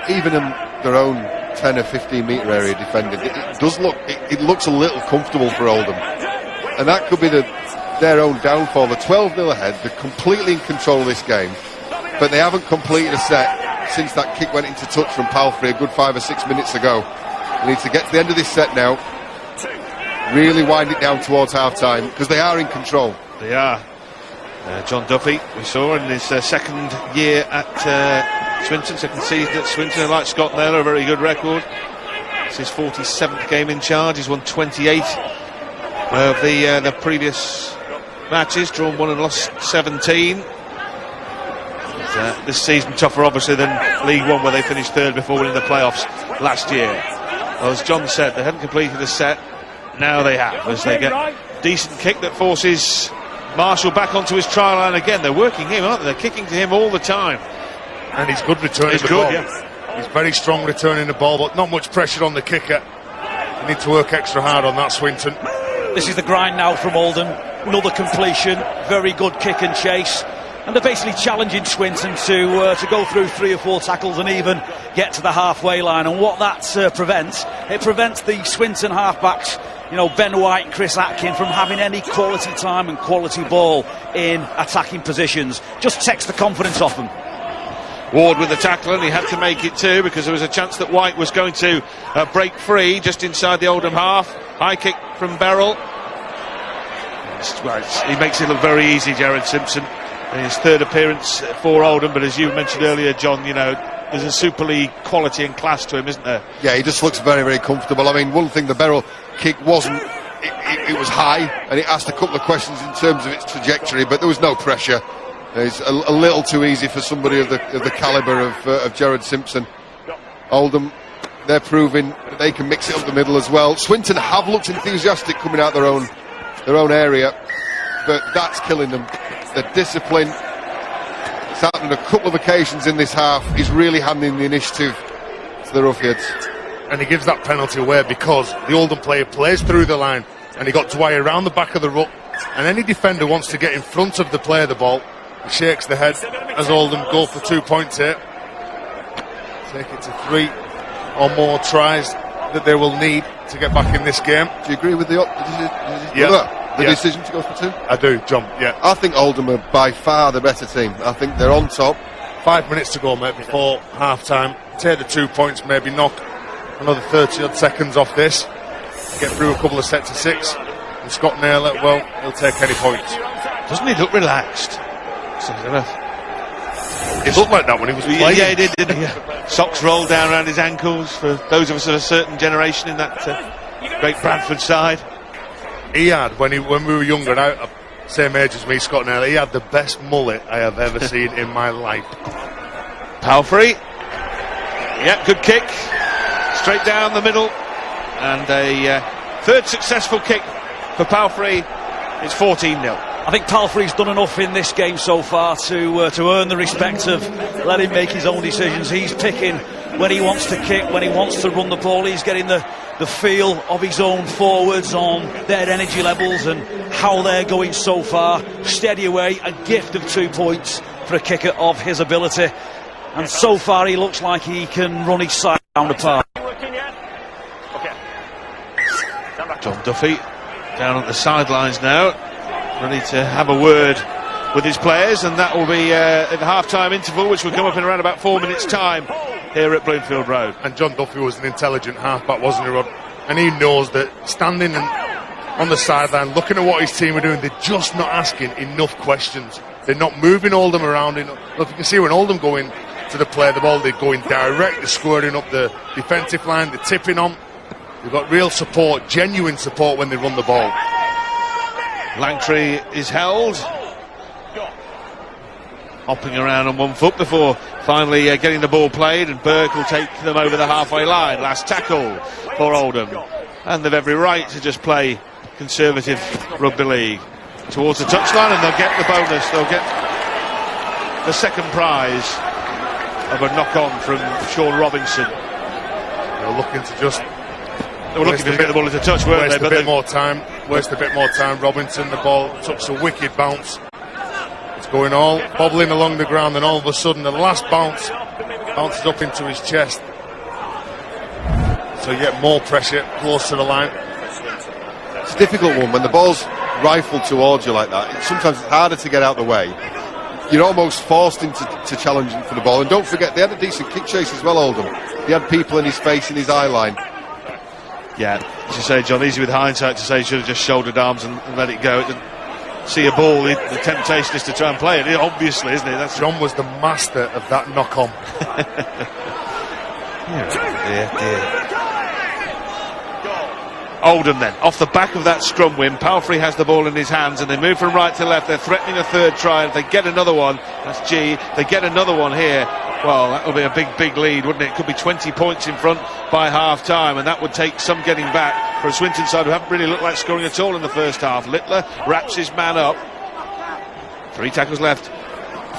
Even in their own 10 or 15 metre area defended, it looks a little comfortable for Oldham, and that could be their own downfall. They're 12-0 ahead, they're completely in control of this game, but they haven't completed a set since that kick went into touch from Palfrey a good 5 or 6 minutes ago. They need to get to the end of this set now, really wind it down towards half-time, because they are in control. They are. John Duffy, we saw in his second year at Swinton, second season at Swinton, like Scott Naylor, a very good record. It's his 47th game in charge. He's won 28 of the previous matches, drawn 1 and lost 17. This season tougher obviously than League One, where they finished 3rd before winning the playoffs last year. Well, as John said, they hadn't completed a set. Now they have, as they get a decent kick that forces Marshall back onto his try line again. They're working him, aren't they? They're kicking to him all the time. And he's good returning the ball. Yeah. He's very strong returning the ball, but not much pressure on the kicker. They need to work extra hard on that, Swinton. This is the grind now from Oldham. Another completion, very good kick and chase. And they're basically challenging Swinton to go through 3 or 4 tackles and even get to the halfway line. And what that prevents the Swinton halfbacks, Ben White and Chris Atkin, from having any quality time and quality ball in attacking positions. Just takes the confidence off them. Ward with the tackle, and he had to make it too, because there was a chance that White was going to break free just inside the Oldham half. High kick from Beryl. He makes it look very easy, Jared Simpson, in his 3rd appearance for Oldham. But as you mentioned earlier, John, there's a Super League quality and class to him, isn't there? Yeah, he just looks very, very comfortable. I mean, one thing the Beryl kick wasn't, it was high, and it asked a couple of questions in terms of its trajectory, but there was no pressure. It's a little too easy for somebody of the calibre of Jared Simpson. Oldham, they're proving that they can mix it up the middle as well. Swinton have looked enthusiastic coming out their own area, but that's killing them. The discipline, it's happened a couple of occasions in this half, is really handing the initiative to the Rougheads. And he gives that penalty away because the Oldham player plays through the line, and he got Dwyer around the back of the ruck, and any defender wants to get in front of the player the ball. He shakes the head as Oldham go for 2 points here. Take it to 3 or more tries that they will need to get back in this game. Do you agree with the decision to go for 2? I do, John, yeah. I think Oldham are by far the better team. I think they're on top. 5 minutes to go, mate, before half-time. Take the 2 points, maybe knock another 30-odd seconds off this. Get through a couple of sets of 6. And Scott Naylor, well, he'll take any points. Doesn't he look relaxed? It looked like that when he was playing. Yeah, he did, didn't he? Socks rolled down around his ankles for those of us of a certain generation in that great Bradford side. He had, when we were younger, same age as me, Scott Naylor, he had the best mullet I have ever seen in my life. Palfrey. Yeah, good kick. Straight down the middle. And a 3rd successful kick for Palfrey. It's 14-0. I think Palfrey's done enough in this game so far to earn the respect of let him make his own decisions. He's picking when he wants to kick, when he wants to run the ball. He's getting the feel of his own forwards on their energy levels and how they're going so far. Steady away, a gift of 2 points for a kicker of his ability. And so far he looks like he can run his side down the park. John Duffy down at the sidelines now. ready to have a word with his players, and that will be in the half-time interval, which will come up in around about 4 minutes' time here at Bloomfield Road. And John Duffy was an intelligent half-back, wasn't he, Rod? And he knows that standing on the sideline, looking at what his team are doing, they're just not asking enough questions. They're not moving Oldham around. Look, you can see when Oldham going to the play the ball, they're going direct, they're squaring up the defensive line, they're tipping on. They've got real support, genuine support when they run the ball. Langtry is held, hopping around on one foot before finally getting the ball played, and Burke will take them over the halfway line. Last tackle for Oldham, and they've every right to just play conservative rugby league towards the touchline, and they'll get the bonus. They'll get the second prize of a knock-on from Sean Robinson. They're looking to just... They were looking to get the ball into touch, weren't they? Waste a bit more time. Robinson, the ball touched a wicked bounce. It's going all bobbling along the ground, and all of a sudden the last bounce bounces up into his chest. So you get more pressure close to the line. It's a difficult one when the ball's rifled towards you like that. Sometimes it's harder to get out the way. You're almost forced into challenging for the ball. And don't forget, they had a decent kick chase as well, Oldham. He had people in his face, in his eye line. Yeah, as you say, John, easy with hindsight to say he should have just shouldered arms and let it go. It didn't see a ball, the temptation is to try and play it, obviously, isn't it? John was the master of that knock-on. Dear. Oldham then, off the back of that scrum win, Palfrey has the ball in his hands, and they move from right to left. They're threatening a third try, and if they get another one, that's G, they get another one here, well, that will be a big lead, wouldn't it? It could be 20 points in front by half-time, and that would take some getting back for a Swinton side who haven't really looked like scoring at all in the first half. Littler wraps his man up. 3 tackles left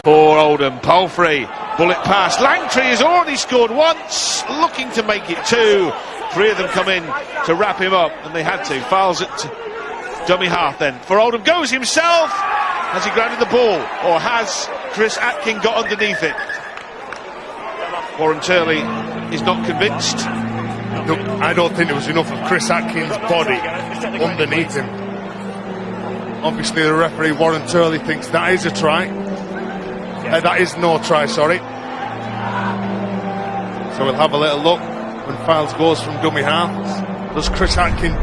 for Oldham. Palfrey, bullet pass. Langtry has already scored once, looking to make it 2. 3 of them come in to wrap him up, and they had to. Fouls at dummy half then for Oldham. Goes himself. Has he grounded the ball, or has Chris Atkin got underneath it? Warren Turley is not convinced. Look, I don't think there was enough of Chris Atkins' body underneath him. Obviously the referee Warren Turley thinks that is a try. That is no try, sorry. So we'll have a little look when Files goes from dummy half. Does Chris Atkin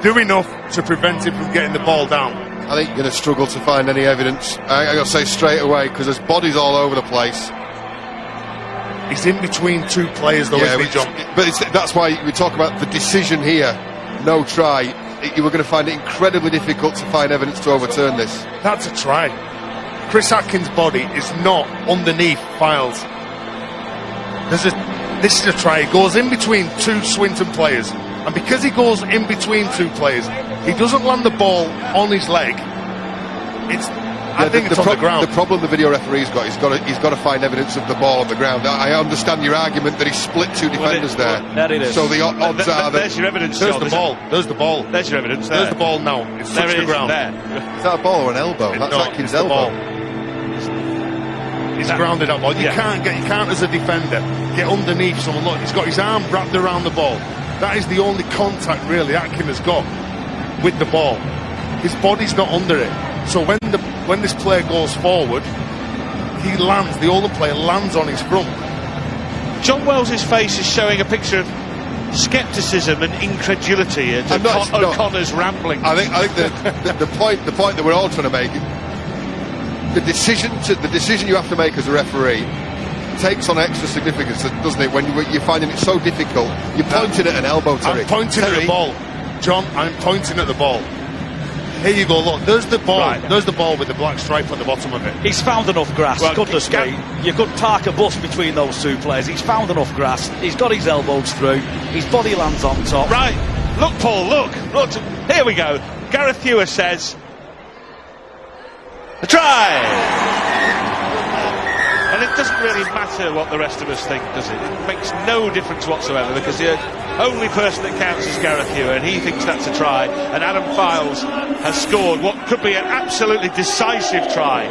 do enough to prevent him from getting the ball down? I think you're going to struggle to find any evidence. I got to say straight away, because there's bodies all over the place. He's in between 2 players though, isn't he, John? But that's why we talk about the decision here. No try. You were going to find it incredibly difficult to find evidence to overturn this. That's a try. Chris Atkins' body is not underneath Files. This is a try. He goes in between 2 Swinton players, and because he goes in between 2 players, he doesn't land the ball on his leg. I think it's on the ground. The problem the video referee's got, he's got to find evidence of the ball on the ground. I understand your argument that he split 2 defenders there. There it is. So the odds are that... There's your evidence, There's John, the ball. There's the ball. There's your evidence there. There's the ball now. It's touched the ground. There. Is that a ball or an elbow? That's Atkin's elbow. He's grounded that ball. You can't as a defender get underneath someone. Look, he's got his arm wrapped around the ball. That is the only contact really Atkin has got with the ball. His body's not under it. So when this player goes forward, he lands. The Oldham player lands on his front. John Wells's face is showing a picture of scepticism and incredulity at O'Connor's rambling. I think the point that we're all trying to make, the decision you have to make as a referee takes on extra significance, doesn't it? When you're finding it so difficult, you're pointing at an elbow, Terry. I'm pointing at the ball, John. I'm pointing at the ball. Here you go, look, there's the ball. Right. There's the ball with the black stripe at the bottom of it. He's found enough grass, well, goodness me. You could park a bus between those 2 players. He's found enough grass. He's got his elbows through. His body lands on top. Right, look, Paul, look. Here we go. Gareth Hewer says, a try! And it doesn't really matter what the rest of us think, does it? It makes no difference whatsoever, because the only person that counts is Gareth Hewer, and he thinks that's a try. And Adam Files has scored what could be an absolutely decisive try.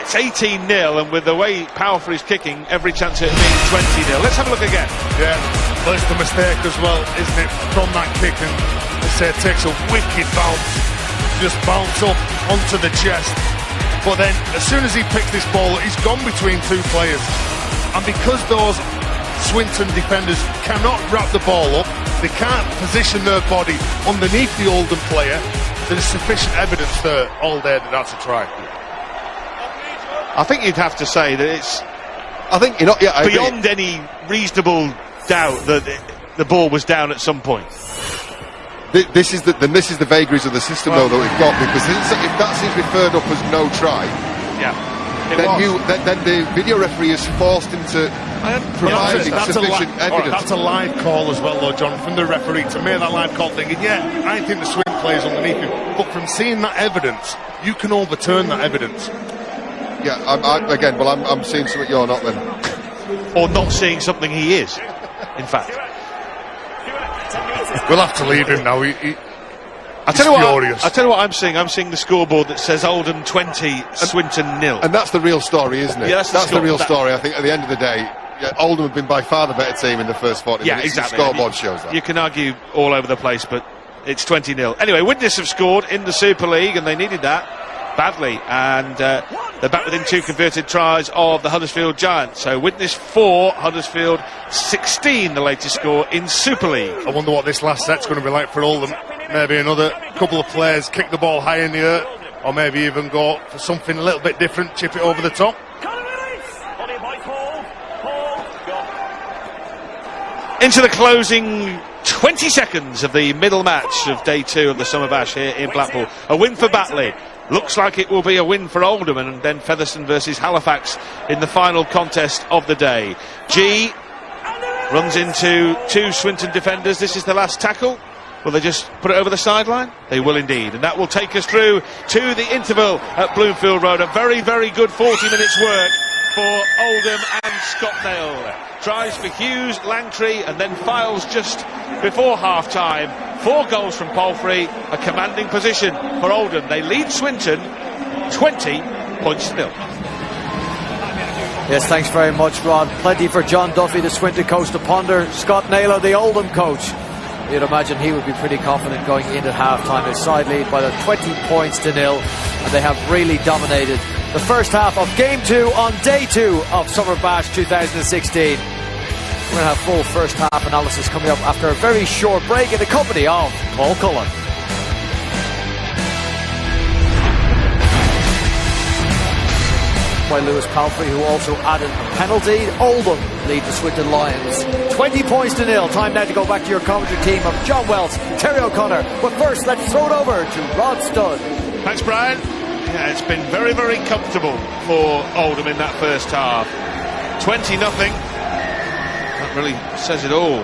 It's 18-0, and with the way Palfrey's kicking, every chance of it being 20-0. Let's have a look again. Yeah, well, it's the mistake as well, isn't it? From that kick, and I say it takes a wicked bounce. just bounce up onto the chest. But then, as soon as he picks this ball, he's gone between two players. And because those Swinton defenders cannot wrap the ball up, they can't position their body underneath the Oldham player, there's sufficient evidence there all day that that's a try. I think you'd have to say that it's I think I beyond any reasonable doubt that the ball was down at some point. This is the vagaries of the system though that we've got, because if that seems referred up as no try, then the video referee is forced into providing sufficient evidence. That's a live call as well, though, John, from the referee to make that live call, thinking, I think the swing player's underneath him. But from seeing that evidence, you can overturn that evidence. Yeah, I'm seeing something you're not then. Or not seeing something he is, in fact. We'll have to leave him now. I tell you what I'm seeing. I'm seeing the scoreboard that says Oldham 20, Swinton 0. And that's the real story, isn't it? Yeah, that's the real story. I think at the end of the day, Oldham have been by far the better team in the first 40 minutes. Yeah, exactly. The scoreboard shows that. You can argue all over the place, but it's 20-0. Anyway, Widnes have scored in the Super League, and they needed that badly. And they're back within 2 converted tries of the Huddersfield Giants. So Widnes 4, Huddersfield 16, the latest score in Super League. I wonder what this last set's going to be like for Oldham. Maybe another couple of players kick the ball high in the air, or maybe even go for something a little bit different, chip it over the top. Into the closing 20 seconds of the middle match of day 2 of the Summer Bash here in Blackpool. A win for Batley. Looks like it will be a win for Oldham, and then Featherstone versus Halifax in the final contest of the day. G runs into 2 Swinton defenders. This is the last tackle. Will they just put it over the sideline? They will indeed. And that will take us through to the interval at Bloomfield Road. A very, very good 40 minutes work for Oldham and Scotnale. Tries for Hughes, Langtry, and then Files just before half-time. 4 goals from Palfrey. A commanding position for Oldham. They lead Swinton 20 points to 0. Yes, thanks very much, Rod. Plenty for John Duffy, the Swinton coach, to ponder. Scott Naylor, the Oldham coach. You'd imagine he would be pretty confident going in at half-time. His side lead by the 20 points to 0, and they have really dominated the first half of Game 2 on Day 2 of Summer Bash 2016. We're going to have full first half analysis coming up after a very short break in the company of Paul Cullen. By Lewis Palfrey, who also added a penalty. Oldham lead the Swinton Lions 20 points to 0. Time now to go back to your commentary team of John Wells, Terry O'Connor. But first, let's throw it over to Rod Studd. Thanks, Brian. Yeah, it's been very, very comfortable for Oldham in that first half. 20-0. That really says it all.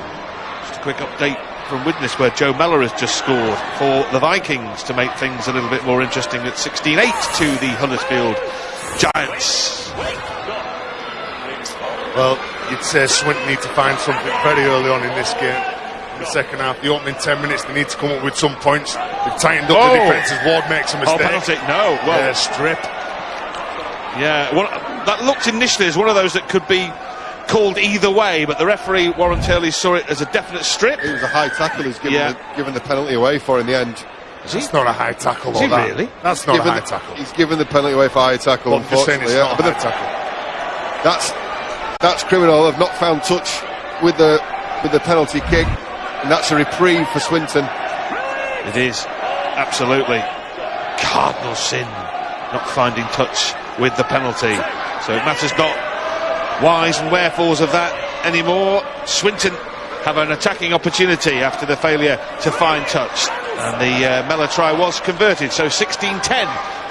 Just a quick update from Widnes, where Joe Mellor has just scored for the Vikings to make things a little bit more interesting at 16-8 to the Huddersfield Giants. Well, you'd say Swinton need to find something very early on in this game. In the second half, the opening 10 minutes, they need to come up with some points. They've tightened up the defence as Ward makes a mistake. Penalty, no. Well, strip. Yeah, that looked initially as one of those that could be called either way, but the referee, Warren Turley, saw it as a definite strip. It was a high tackle. He's given the penalty away for in the end. That's not a high tackle. Is he really? That's not a high tackle. He's given the penalty away for high tackle. Well, unfortunately, not a high tackle. That's criminal. They've not found touch with the penalty kick, and that's a reprieve for Swinton. It is, absolutely. Cardinal sin, not finding touch with the penalty. So it matters not whys and wherefores of that anymore. Swinton have an attacking opportunity after the failure to find touch, and the Mellor try was converted. So 16-10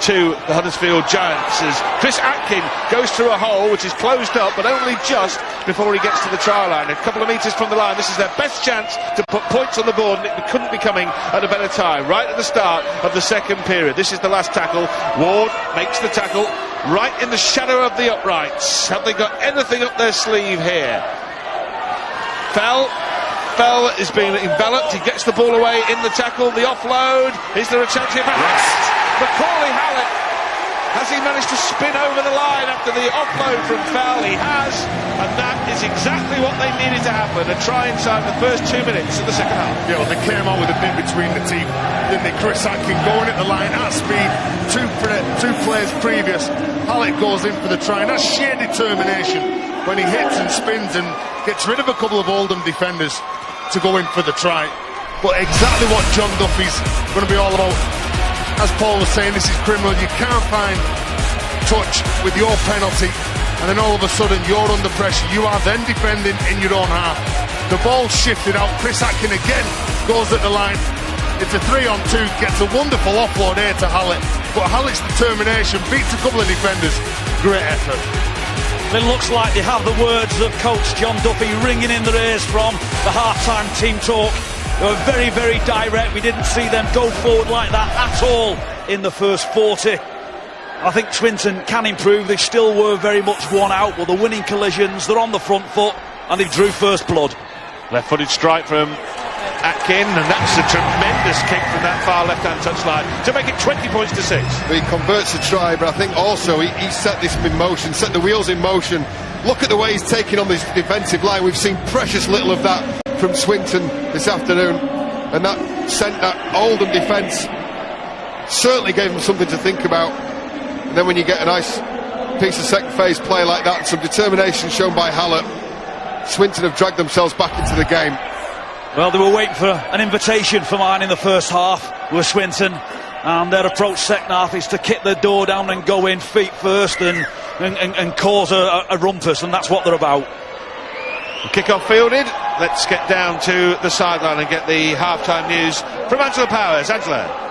to the Huddersfield Giants as Chris Atkin goes through a hole which is closed up, but only just before he gets to the try line. A couple of metres from the line. This is their best chance to put points on the board, and it couldn't be coming at a better time. Right at the start of the second period. This is the last tackle. Ward makes the tackle right in the shadow of the uprights. Have they got anything up their sleeve here? Fell is being enveloped. He gets the ball away in the tackle. The offload. Is there a chance here? Perhaps. Macaulay Hallett. Has he managed to spin over the line? after the offload from Fell. He has, and that is exactly what they needed to happen. A try inside the first 2 minutes of the second half. Yeah, well, they came out with a bit between the teeth, didn't they? Chris Atkin going at the line at speed, two plays previous. Hallett goes in for the try, and that's sheer determination when he hits and spins and gets rid of a couple of Oldham defenders to go in for the try. But exactly what John Duffy's going to be all about. As Paul was saying, this is criminal. You can't find touch with your penalty, and then all of a sudden you're under pressure. You are then defending in your own half. The ball shifted out. Chris Atkin again goes at the line. It's a 3-on-2, gets a wonderful offload here to Hallett. But Hallett's determination beats a couple of defenders. Great effort. It looks like they have the words of coach John Duffy ringing in their ears from the half-time team talk. They were very, very direct. We didn't see them go forward like that at all in the first 40. I think Swinton can improve. They still were very much one out. Well, the winning collisions, they're on the front foot, and they drew first blood. Left-footed strike from Atkin, and that's a tremendous kick from that far left-hand touchline to make it 20 points to 6. But he converts the try, but I think also he set this in motion, set the wheels in motion. Look at the way he's taking on this defensive line. We've seen precious little of that from Swinton this afternoon, and that sent that Oldham defence, certainly gave them something to think about. And then when you get a nice piece of second phase play like that and some determination shown by Hallett, Swinton have dragged themselves back into the game. Well, they were waiting for an invitation for mine in the first half with Swinton, and their approach second half is to kick the door down and go in feet first and cause a rumpus, and that's what they're about. The kick-off fielded. Let's get down to the sideline and get the half-time news from Angela Powers. Angela.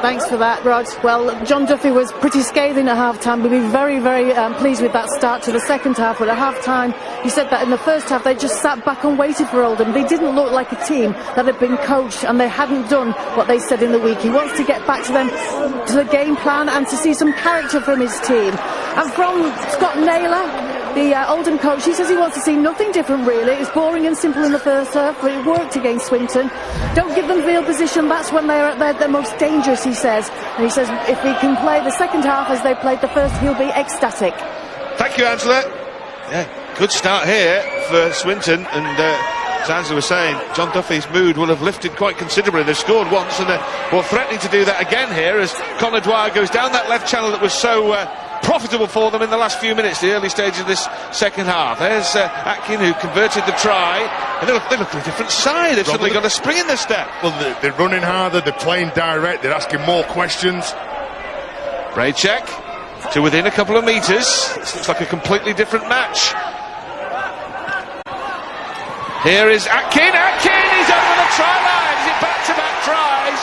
Thanks for that, Rod. Well, John Duffy was pretty scathing at half-time. We'll be very, very pleased with that start to the second half. But at half-time, you said that in the first half, they just sat back and waited for Oldham. They didn't look like a team that had been coached, and they hadn't done what they said in the week. He wants to get back to them, to the game plan, and to see some character from his team. And from Scott Naylor, the Oldham coach, he says he wants to see nothing different, really. It's boring and simple in the first half, but it worked against Swinton. Don't give them field position, that's when they're at their most dangerous, he says. And he says if he can play the second half as they played the first, he'll be ecstatic. Thank you, Angela. Yeah, good start here for Swinton, and as Angela was saying, John Duffy's mood will have lifted quite considerably. They've scored once, and they're threatening to do that again here as Conor Dwyer goes down that left channel that was so profitable for them in the last few minutes, the early stage of this second half. There's Atkin, who converted the try, and they look at a different side. They've suddenly got a spring in their step. Well, they're running harder, they're playing direct, they're asking more questions. Braycheck to within a couple of metres. This looks like a completely different match. Here is Atkin. Atkin, he's over the try line. Is it back-to-back tries?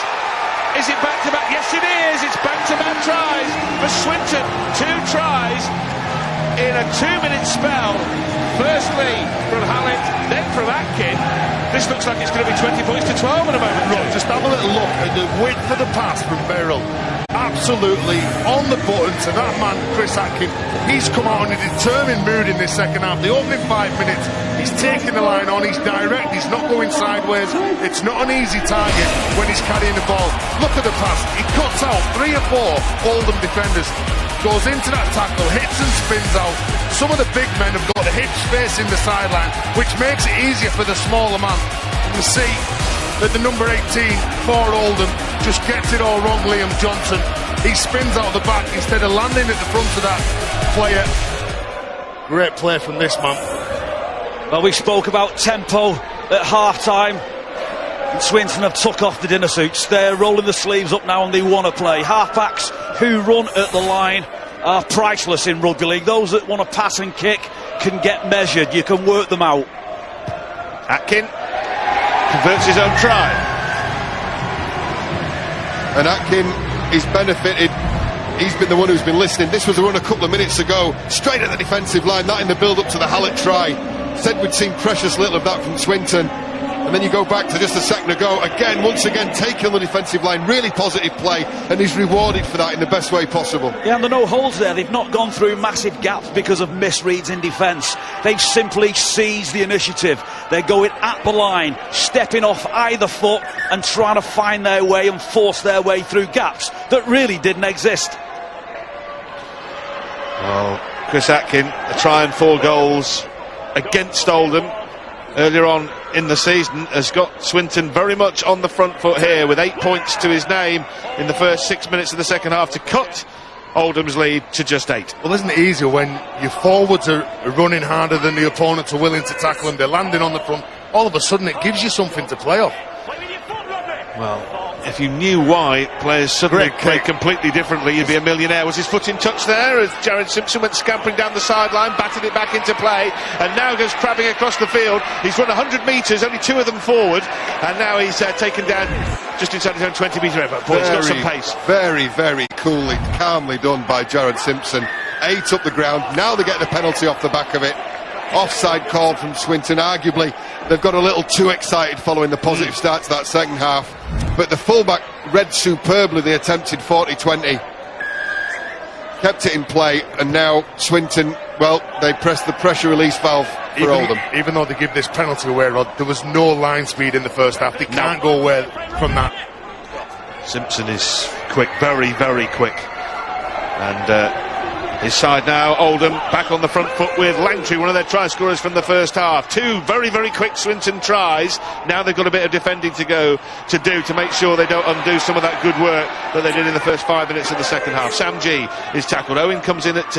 Is it back-to-back? Yes, it is. It's back-to-back tries for Swinton. 2 tries in a 2-minute spell. Firstly from Hallett, then from Atkin. This looks like it's going to be 20 points to 12 in a moment. Right, just have a little look at the width of the pass from Beryl. Absolutely on the button to that man, Chris Atkin. He's come out in a determined mood in this second half. The opening 5 minutes, he's taking the line on, he's direct, he's not going sideways. It's not an easy target when he's carrying the ball. Look at the pass, he cuts out 3 or 4 Oldham defenders, goes into that tackle, hits and spins out. Some of the big men have got the hips facing the sideline, which makes it easier for the smaller man. And we see that the number 18 for Oldham just gets it all wrong, Liam Johnson. He spins out the back instead of landing at the front of that player. Great play from this man. Well, we spoke about tempo at half-time, and Swinton have took off the dinner suits. They're rolling the sleeves up now and they want to play. Half-backs who run at the line are priceless in rugby league. Those that want to pass and kick can get measured. You can work them out. Atkin converts his own try. And Atkin is benefited. He's been the one who's been listening. This was a run a couple of minutes ago, straight at the defensive line, that in the build-up to the Hallett try. Said we'd seen precious little of that from Swinton. And then you go back to just a second ago, again, once again, taking on the defensive line, really positive play, and he's rewarded for that in the best way possible. Yeah, and there are no holes there. They've not gone through massive gaps because of misreads in defence. They've simply seized the initiative. They're going at the line, stepping off either foot and trying to find their way and force their way through gaps that really didn't exist. Well, Chris Atkin, a try and 4 goals against Oldham earlier on in the season, has got Swinton very much on the front foot here with 8 points to his name in the first 6 minutes of the second half to cut Oldham's lead to just 8. Well, isn't it easier when your forwards are running harder than the opponents are willing to tackle them, they're landing on the front, all of a sudden it gives you something to play off. Well, if you knew why players suddenly play completely differently, you'd be a millionaire. Was his foot in touch there as Jared Simpson went scampering down the sideline, batted it back into play, and now goes crabbing across the field. He's run 100 metres, only 2 of them forward, and now he's taken down just inside his own 20-metre effort. Boy, he's got some pace. Very, very coolly, calmly done by Jared Simpson. 8 up the ground. Now they get the penalty off the back of it. Offside called from Swinton. Arguably, they've got a little too excited following the positive start to that second half. But the fullback read superbly the attempted 40-20. Kept it in play, and now Swinton, well, they pressed the pressure release valve for Oldham. Even though they give this penalty away, Rod, there was no line speed in the first half. They can't go away from that. Simpson is quick, very, very quick. And his side now, Oldham, back on the front foot with Langtry, one of their try scorers from the first half. 2 very, very quick Swinton tries. Now they've got a bit of defending to do to make sure they don't undo some of that good work that they did in the first 5 minutes of the second half. Sam G is tackled. Owen comes in at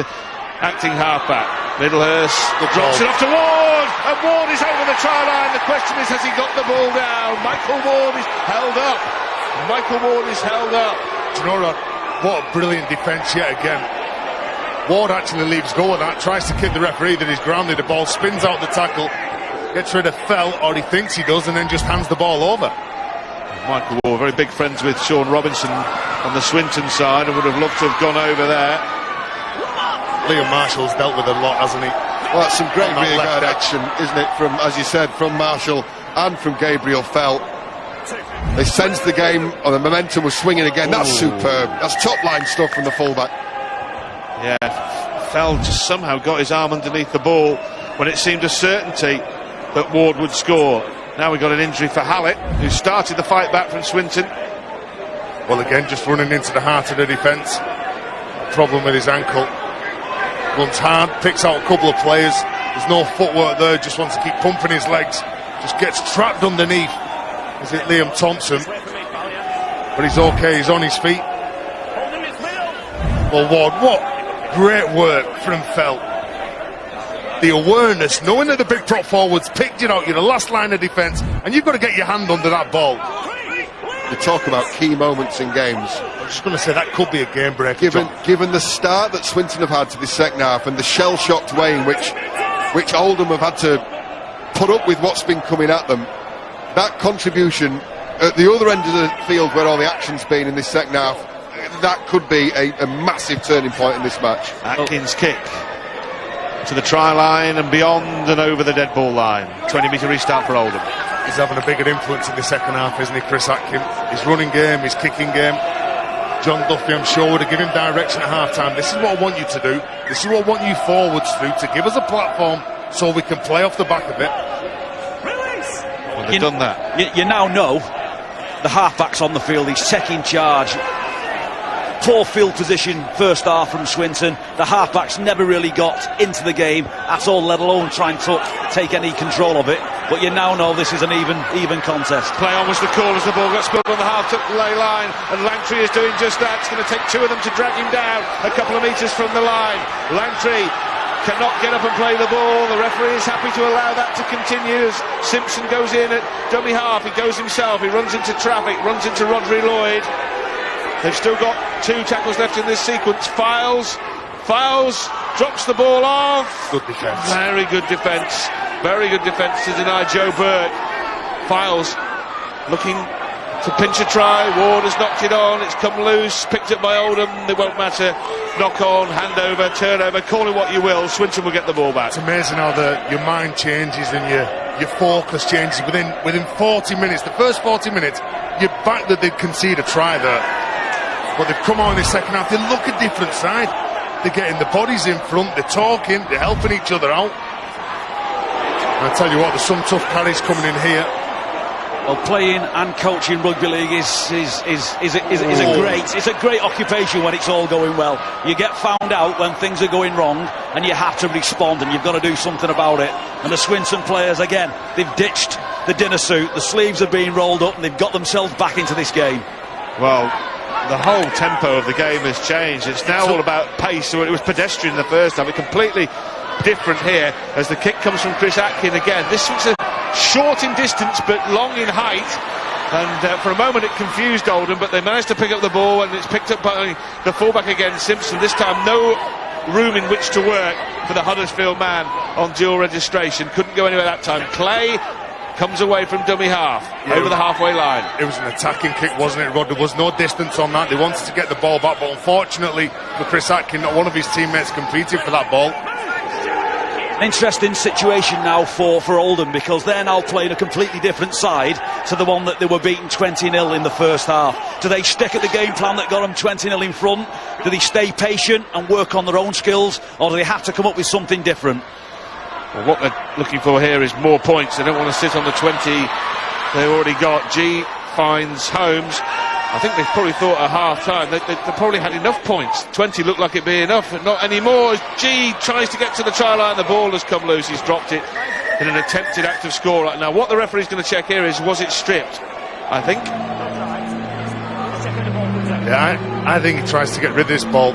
acting halfback. Middlehurst drops it off to Ward, and Ward is over the try line. The question is, has he got the ball down? Michael Ward is held up. Michael Ward is held up. Do you know, Rod, what a brilliant defence yet again. Ward actually leaves go of that, tries to kid the referee that he's grounded, the ball spins out the tackle, gets rid of Fell, or he thinks he does, and then just hands the ball over. Michael Ward, very big friends with Sean Robinson on the Swinton side, and would have loved to have gone over there. Liam Marshall's dealt with a lot, hasn't he? Well, that's some great rearguard action, isn't it, from, as you said, from Marshall and from Gabriel Fell. They sensed the game, or the momentum was swinging again. That's superb. That's top-line stuff from the fullback. Yeah, Fell just somehow got his arm underneath the ball when it seemed a certainty that Ward would score. Now we've got an injury for Hallett, who started the fight back from Swinton. Well, again, just running into the heart of the defence. Problem with his ankle. Runs hard, picks out a couple of players. There's no footwork there, just wants to keep pumping his legs. Just gets trapped underneath. Is it Liam Thompson? But he's okay, he's on his feet. Well, Ward, what great work from Fell. The awareness, knowing that the big prop forwards picked it out, you're the last line of defence, and you've got to get your hand under that ball. You talk about key moments in games. I'm just going to say that could be a game breaker. Given the start that Swinton have had to this second half and the shell-shocked way in which Oldham have had to put up with what's been coming at them, that contribution at the other end of the field where all the action's been in this second half, that could be a massive turning point in this match. Atkins' kick to the try line and beyond and over the dead ball line. 20-metre restart for Oldham. He's having a bigger influence in the second half, isn't he, Chris Atkin? His running game, his kicking game. John Duffy, I'm sure, would have given him direction at half-time. This is what I want you to do. This is what I want you forwards to do, to give us a platform so we can play off the back of it. Well, they've done that. You now know the halfback's on the field, he's taking charge. Poor field position first half from Swinton. The halfbacks never really got into the game at all, let alone try and take any control of it. But you now know this is an even contest. Play on was the call as the ball got spilled on the half-lay line, and Langtry is doing just that. It's going to take 2 of them to drag him down a couple of metres from the line. Langtry cannot get up and play the ball. The referee is happy to allow that to continue as Simpson goes in at dummy half. He goes himself, he runs into traffic, runs into Rodri Lloyd. They've still got 2 tackles left in this sequence. Files drops the ball off. Good defence. Very good defence. Very good defence to deny Joe Burke. Files looking to pinch a try. Ward has knocked it on. It's come loose. Picked up by Oldham. It won't matter. Knock on, hand over, turnover. Call it what you will. Swinton will get the ball back. It's amazing how your mind changes and your focus changes within 40 minutes. The first 40 minutes, you're back that they'd concede a try there. But they've come on in the second half, they look a different side. They're getting the bodies in front, they're talking, they're helping each other out. And I tell you what, there's some tough carries coming in here. Well, playing and coaching rugby league is a great occupation when it's all going well. You get found out when things are going wrong, and you have to respond, and you've got to do something about it. And the Swinton players, again, they've ditched the dinner suit. The sleeves are being rolled up, and they've got themselves back into this game. Well, the whole tempo of the game has changed. It's now all about pace. So it was pedestrian in the first half. It's completely different here as the kick comes from Chris Atkin again. This was a short in distance but long in height, and for a moment it confused Oldham, but they managed to pick up the ball, and it's picked up by the fullback again, Simpson. This time no room in which to work for the Huddersfield man on dual registration. Couldn't go anywhere that time. Clay comes away from dummy half, over the halfway line. It was an attacking kick, wasn't it, Rod? There was no distance on that. They wanted to get the ball back, but unfortunately for Chris Atkin, not one of his teammates competed for that ball. An interesting situation now for Oldham, because they're now playing a completely different side to the one that they were beaten 20-0 in the first half. Do they stick at the game plan that got them 20-0 in front? Do they stay patient and work on their own skills, or do they have to come up with something different? Well, what they're looking for here is more points. They don't want to sit on the 20 they've already got. G finds Holmes. I think they've probably thought at half-time they probably had enough points. 20 looked like it'd be enough, but not anymore. As G tries to get to the try line, the ball has come loose. He's dropped it in an attempted act of score right now. What the referee's going to check here is, was it stripped? I think. Yeah, I think he tries to get rid of this ball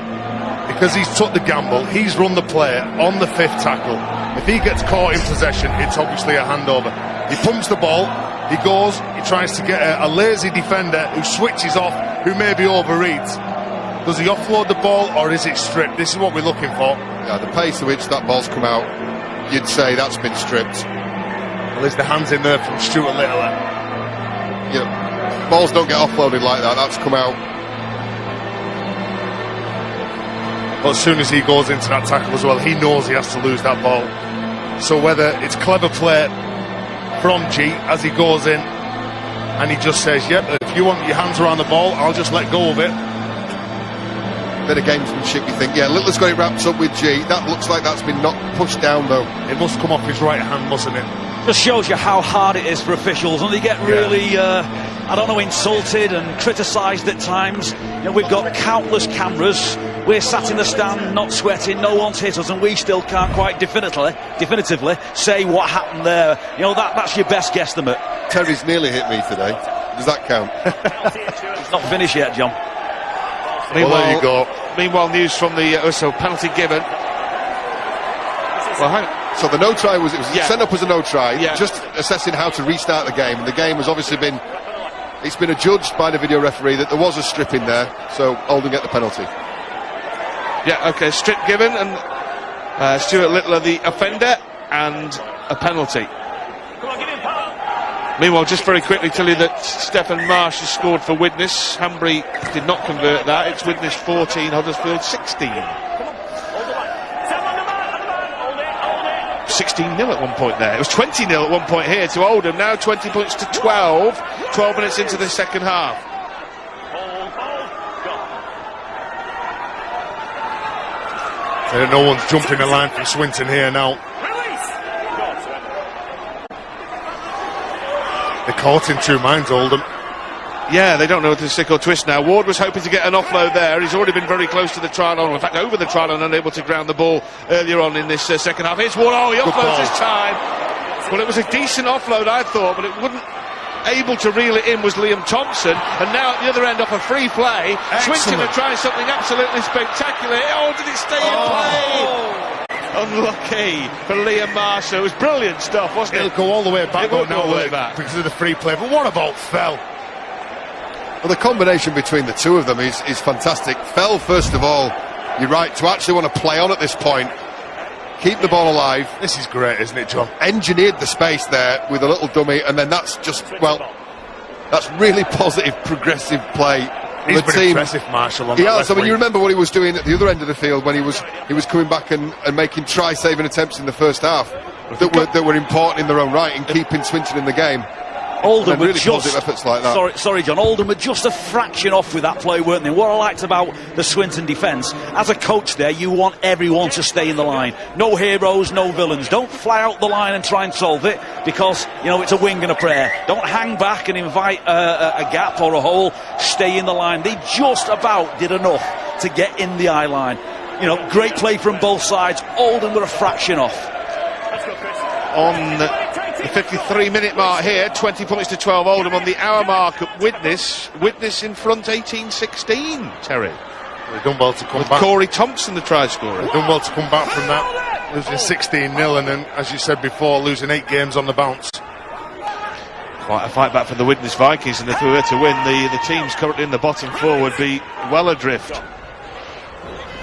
because he's took the gamble. He's run the play on the 5th tackle. If he gets caught in possession, it's obviously a handover. He pumps the ball, he goes, he tries to get a lazy defender who switches off, who maybe overreads. Does he offload the ball, or is it stripped? This is what we're looking for. Yeah, the pace at which that ball's come out, you'd say that's been stripped. Well, there's the hands in there from Stuart Little. Yeah, balls don't get offloaded like that. That's come out. But as soon as he goes into that tackle as well, he knows he has to lose that ball. So whether it's clever play from G as he goes in, and he just says, yep, if you want your hands around the ball, I'll just let go of it. Bit of gamesmanship, you think. Yeah, Littler's got it wrapped up with G. That looks like that's been pushed down, though. It must come off his right hand, mustn't it? Just shows you how hard it is for officials, and they get really, I don't know, insulted and criticised at times. You know, we've got countless cameras. We're sat in the stand, not sweating, no one's hit us, and we still can't quite definitively say what happened there. You know, that's your best guesstimate. Terry's nearly hit me today. Does that count? It's not finished yet, John. Well, there you go. Meanwhile, news from the penalty given. Well, hang on. So the no try was sent up as a no try. Yeah. Just assessing how to restart the game. And the game has obviously been adjudged by the video referee that there was a strip in there. So Oldham get the penalty. Yeah, okay, strip given, and Stuart Littler the offender, and a penalty. Meanwhile, just very quickly tell you that Stephen Marsh has scored for Widnes. Hanbury did not convert that. It's Widnes 14, Huddersfield 16. 16-0 at one point there. It was 20-0 at one point here to Oldham. Now 20 points to 12. 12 minutes into the second half. No one's jumping the line from Swinton here now. They're caught in two minds, Oldham. Yeah, they don't know whether to stick or twist now. Ward was hoping to get an offload there. He's already been very close to the try line, in fact over the try line, unable to ground the ball earlier on in this second half. Here's Ward. Oh, he offloads this time. Well, it was a decent offload, I thought, but it wouldn't. Able to reel it in was Liam Thompson, and now at the other end off a free play. Swinton are trying something absolutely spectacular. Oh, did it stay in play? Unlucky for Liam Marshall. It was brilliant stuff, wasn't it? It'll go all the way back. It will go all the way back because of the free play. But what about Fell? Well, the combination between the two of them is fantastic. Fell, first of all, you're right, to actually want to play on at this point. Keep the ball alive. This is great, isn't it, John? Engineered the space there with a little dummy, and then that's just, well, that's really positive, progressive play. He's been impressive, Marshall. On he has. I mean, you remember what he was doing at the other end of the field when he was coming back and making try-saving attempts in the first half that were important in their own right and keeping Swinton in the game. Oldham really positive efforts like that. Sorry, John. Oldham were just a fraction off with that play, weren't they? What I liked about the Swinton defence, as a coach there, you want everyone to stay in the line. No heroes, no villains. Don't fly out the line and try and solve it, because, you know, it's a wing and a prayer. Don't hang back and invite a gap or a hole. Stay in the line. They just about did enough to get in the eye line. You know, great play from both sides. Oldham were a fraction off. On the 53-minute mark here, 20 points to 12 Oldham on the hour mark at Widnes. Widnes in front 18-16, Terry. They've done well to come With back. Corey Thompson, the try scorer. They've done well to come back from that, losing 16-0 and then, as you said before, losing 8 games on the bounce. Quite a fight back for the Widnes Vikings, and if we were to win, the teams currently in the bottom four would be well adrift.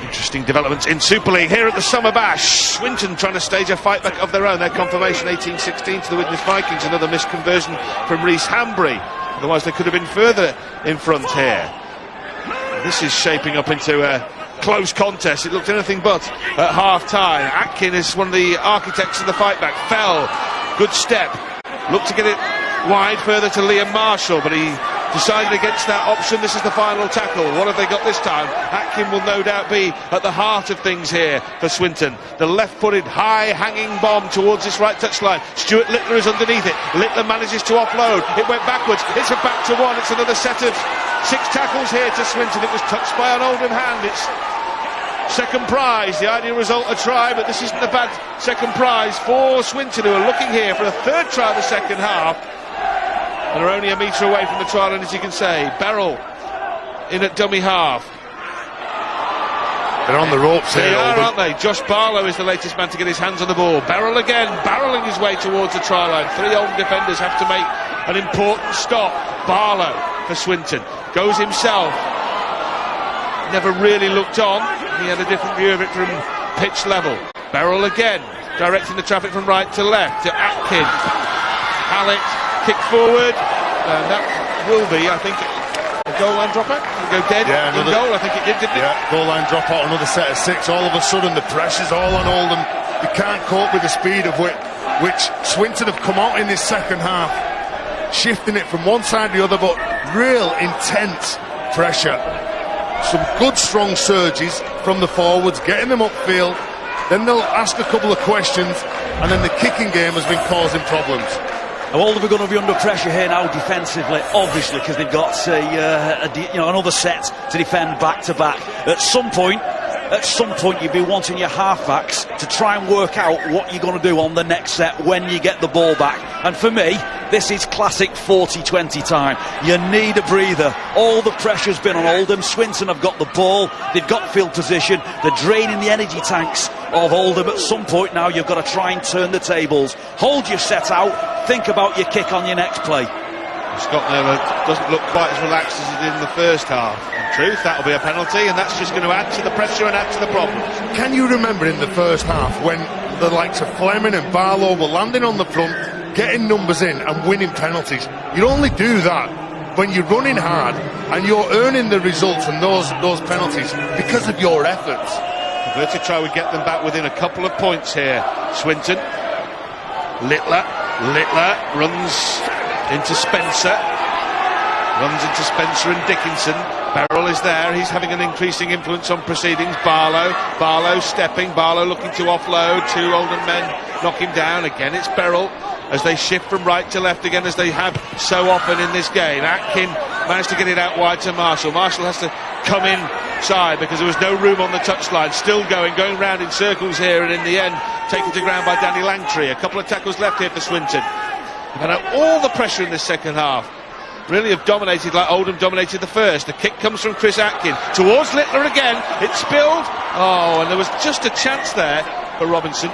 Interesting developments in Super League here at the Summer Bash. Swinton trying to stage a fight back of their own. Their confirmation 18-16 to the Widnes Vikings. Another missed conversion from Rhys Hanbury. Otherwise they could have been further in front here. This is shaping up into a close contest. It looked anything but at half-time. Atkin is one of the architects of the fight back. Fell. Good step. Looked to get it wide further to Liam Marshall, but he decided against that option. This is the final tackle. What have they got this time? Atkin will no doubt be at the heart of things here for Swinton. The left-footed, high-hanging bomb towards this right touchline. Stuart Littler is underneath it. Littler manages to offload. It went backwards. It's a back to one. It's another set of 6 tackles here to Swinton. It was touched by an Oldham hand. It's second prize. The ideal result, a try, but this isn't a bad second prize for Swinton, who are looking here for a third try of the second half. And are only a metre away from the try line, as you can say. Beryl in at dummy half. They're on the ropes here. They are, aren't they? Josh Barlow is the latest man to get his hands on the ball. Beryl again, barrelling his way towards the try line. 3 Oldham defenders have to make an important stop. Barlow for Swinton goes himself. Never really looked on. He had a different view of it from pitch level. Beryl again, directing the traffic from right to left to Atkin. Hallett, kick forward, and that will be, I think, a goal line dropout. Go dead in goal. I think it did, didn't it? Yeah, goal line dropout, another set of 6. All of a sudden, the pressure's all on Oldham. You can't cope with the speed of which Swinton have come out in this second half, shifting it from one side to the other, but real intense pressure. Some good strong surges from the forwards, getting them upfield. Then they'll ask a couple of questions, and then the kicking game has been causing problems. Now, Oldham are going to be under pressure here now defensively, obviously, because they've got another set to defend back to back. At some point you'd be wanting your halfbacks to try and work out what you're going to do on the next set when you get the ball back. And for me, this is classic 40-20 time. You need a breather. All the pressure's been on Oldham. Swinton have got the ball. They've got field position. They're draining the energy tanks of Oldham. At some point now, you've got to try and turn the tables. Hold your set out. Think about your kick on your next play. Scott Naylor doesn't look quite as relaxed as he did in the first half. In truth, that'll be a penalty, and that's just going to add to the pressure and add to the problems. Can you remember in the first half when the likes of Fleming and Barlow were landing on the front, getting numbers in and winning penalties? You only do that when you're running hard and you're earning the results from those penalties because of your efforts. Converted try would get them back within a couple of points here. Swinton, Littler runs into Spencer and Dickinson. Beryl is there, he's having an increasing influence on proceedings. Barlow stepping, Barlow looking to offload. 2 Oldham men knock him down. Again it's Beryl as they shift from right to left again, as they have so often in this game. Atkin managed to get it out wide to Marshall. Marshall has to come inside because there was no room on the touchline. Still going round in circles here, and in the end taken to ground by Danny Langtree. A couple of tackles left here for Swinton. And all the pressure in this second half really have dominated like Oldham dominated the first. The kick comes from Chris Atkin towards Littler again. It's spilled. Oh, and there was just a chance there for Robinson.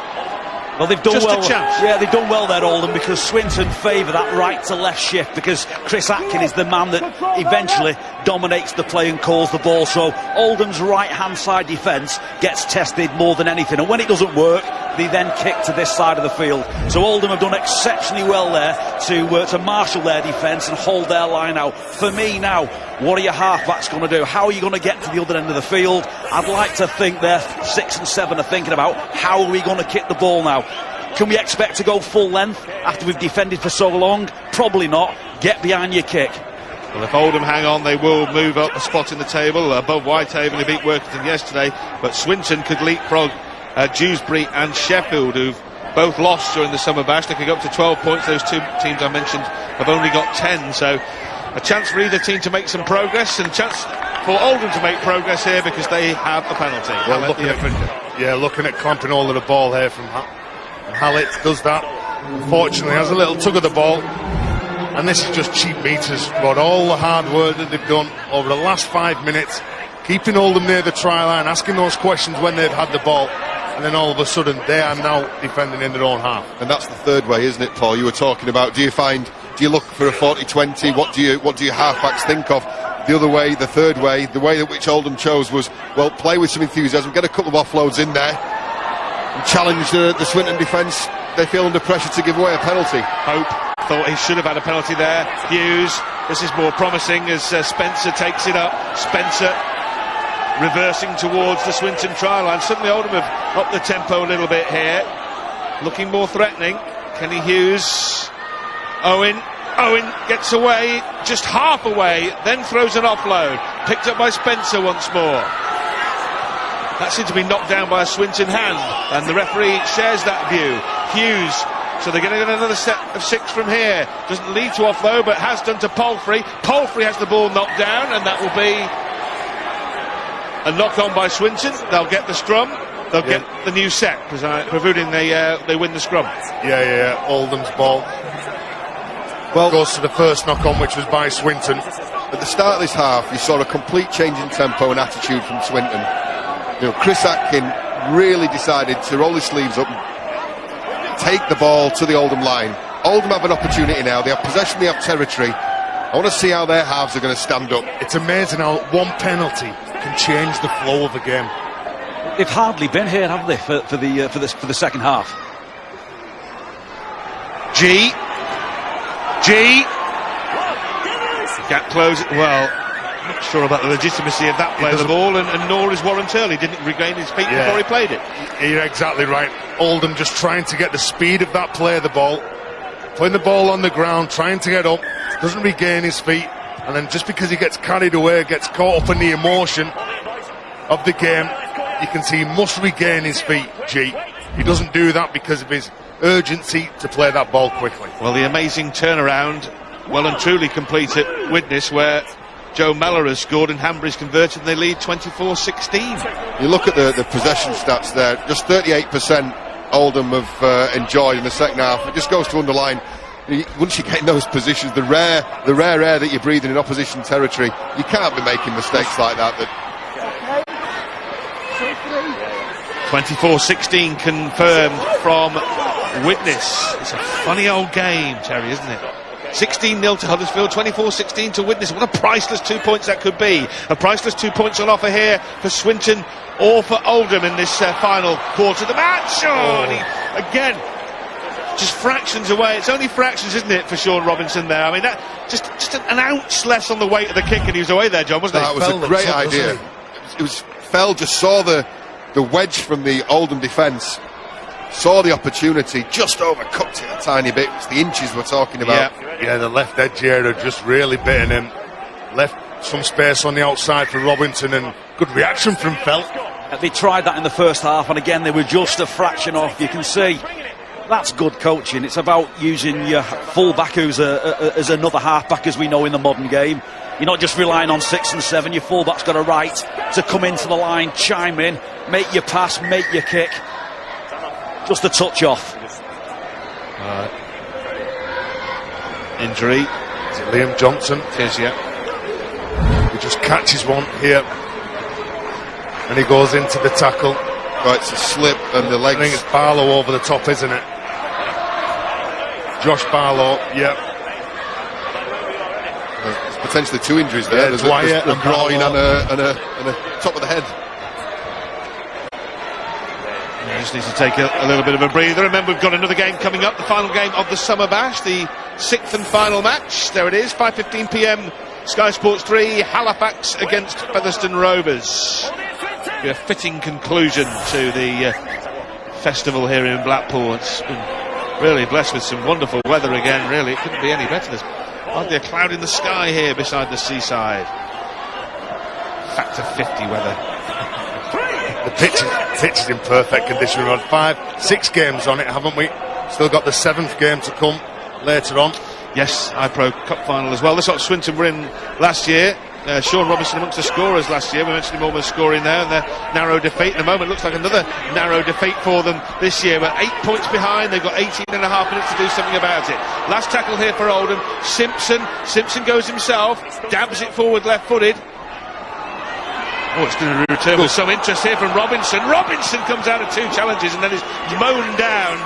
Well, they've done just well. A chance. Yeah, they've done well there, Oldham, because Swinton favour that right to left shift, because Chris Atkin is the man that eventually dominates the play and calls the ball. So Oldham's right hand side defence gets tested more than anything, and when it doesn't work, they then kick to this side of the field. So Oldham have done exceptionally well there to marshal their defence and hold their line out. For me now, what are your halfbacks going to do? How are you going to get to the other end of the field? I'd like to think they're 6 and 7 are thinking about how are we going to kick the ball now. Can we expect to go full length after we've defended for so long? Probably not. Get behind your kick. Well, if Oldham hang on, they will move up a spot in the table above Whitehaven, who beat Workington yesterday. But Swinton could leapfrog Dewsbury and Sheffield, who've both lost during the summer bash. They could go up to 12 points. Those two teams I mentioned have only got 10. So a chance for either team to make some progress, and a chance for Oldham to make progress here because they have a penalty. Well, looking at clamping all of the ball here from Hallett does that. Unfortunately, has a little tug of the ball. And this is just cheap meters, Rod. All the hard work that they've done over the last 5 minutes, keeping Oldham near the try line, asking those questions when they've had the ball, and then all of a sudden they are now defending in their own half. And that's the third way, isn't it, Paul? You were talking about, do you look for a 40-20? What do you halfbacks think of? The other way, the third way, the way that which Oldham chose was, well, play with some enthusiasm, get a couple of offloads in there, and challenge the Swinton defence. They feel under pressure to give away a penalty. Hope thought he should have had a penalty there. Hughes, this is more promising as Spencer takes it up. Spencer reversing towards the Swinton try line. Suddenly Oldham have upped the tempo a little bit here, looking more threatening. Kenny Hughes, Owen gets away, just half away, then throws an offload, picked up by Spencer once more. That seemed to be knocked down by a Swinton hand, and the referee shares that view. Hughes, so they're going to get another set of 6 from here. Doesn't lead to offload, but has done to Palfrey. Palfrey has the ball knocked down, and that will be a knock on by Swinton. They'll get the scrum. They'll get the new set, providing they win the scrum. Yeah. Oldham's ball. Well, goes to the first knock on, which was by Swinton. At the start of this half, you saw a complete change in tempo and attitude from Swinton. Chris Atkin really decided to roll his sleeves up and take the ball to the Oldham line. Oldham have an opportunity now. They have possession, they have territory. I want to see how their halves are going to stand up. It's amazing how one penalty can change the flow of a game. They've hardly been here, have they, for the second half? G. Gap close. Well, I'm not sure about the legitimacy of that play of the ball, and nor is Warren Turley. Didn't regain his feet before he played it. You're exactly right. Oldham just trying to get the speed of that play of the ball, putting the ball on the ground, trying to get up, doesn't regain his feet, and then just because he gets carried away, gets caught up in the emotion of the game, you can see he must regain his feet, G. He doesn't do that because of his urgency to play that ball quickly. Well, the amazing turnaround, well and truly complete at Widnes, where Joe Mellor has scored and Hanbury's converted, and they lead 24-16. You look at the possession stats there, just 38% Oldham have enjoyed in the second half. It just goes to underline, once you get in those positions, the rare air that you're breathing in opposition territory, you can't be making mistakes like that. 24-16 confirmed from Widnes. It's a funny old game, Terry, isn't it? 16-0 to Huddersfield, 24-16 to Widnes. What a priceless 2 points that could be. A priceless 2 points on offer here for Swinton or for Oldham in this final quarter of the match. Again, just fractions away. It's only fractions, isn't it, for Sean Robinson there? I mean, that just an ounce less on the weight of the kick, and he was away there, John, wasn't he? That was a great idea. It was Fell just saw the wedge from the Oldham defence, saw the opportunity, just overcooked it a tiny bit. It's the inches we're talking about. Yeah, the left edge here had just really bitten him. Left some space on the outside for Robinson, and good reaction from Fell. They tried that in the first half, and again they were just a fraction off. You can see that's good coaching. It's about using your full-back who's as another half-back, as we know in the modern game. You're not just relying on 6 and 7. Your full-back's got a right to come into the line, chime in, make your pass, make your kick. Just a touch off. Injury. Is it Liam Johnson? It is, yeah. He just catches one here, and he goes into the tackle. Right, it's a slip, and the legs. I think it's Barlow over the top, isn't it? Josh Barlow, yeah. There's potentially 2 injuries there. There's a groin and a top of the head. He just needs to take a little bit of a breather. Remember, we've got another game coming up, the final game of the Summer Bash, the 6th and final match. There it is, 5:15 p.m. Sky Sports 3, Halifax against Featherstone Rovers. Be a fitting conclusion to the festival here in Blackpool. It's been really blessed with some wonderful weather again, really. It couldn't be any better. There's hardly a cloud in the sky here beside the seaside. Factor 50 weather. The pitch is in perfect condition. We've had 5-6 games on it, haven't we? Still got the 7th game to come later on. Yes, iPro Cup final as well. This lot Swinton were in last year. Sean Robinson amongst the scorers last year. We mentioned him almost scoring there, and their narrow defeat. In a moment, looks like another narrow defeat for them this year. But 8 points behind. They've got 18 and a half minutes to do something about it. Last tackle here for Oldham. Simpson goes himself, dabs it forward left-footed. Oh, it's going to return with some interest here from Robinson. Robinson comes out of 2 challenges and then is mown down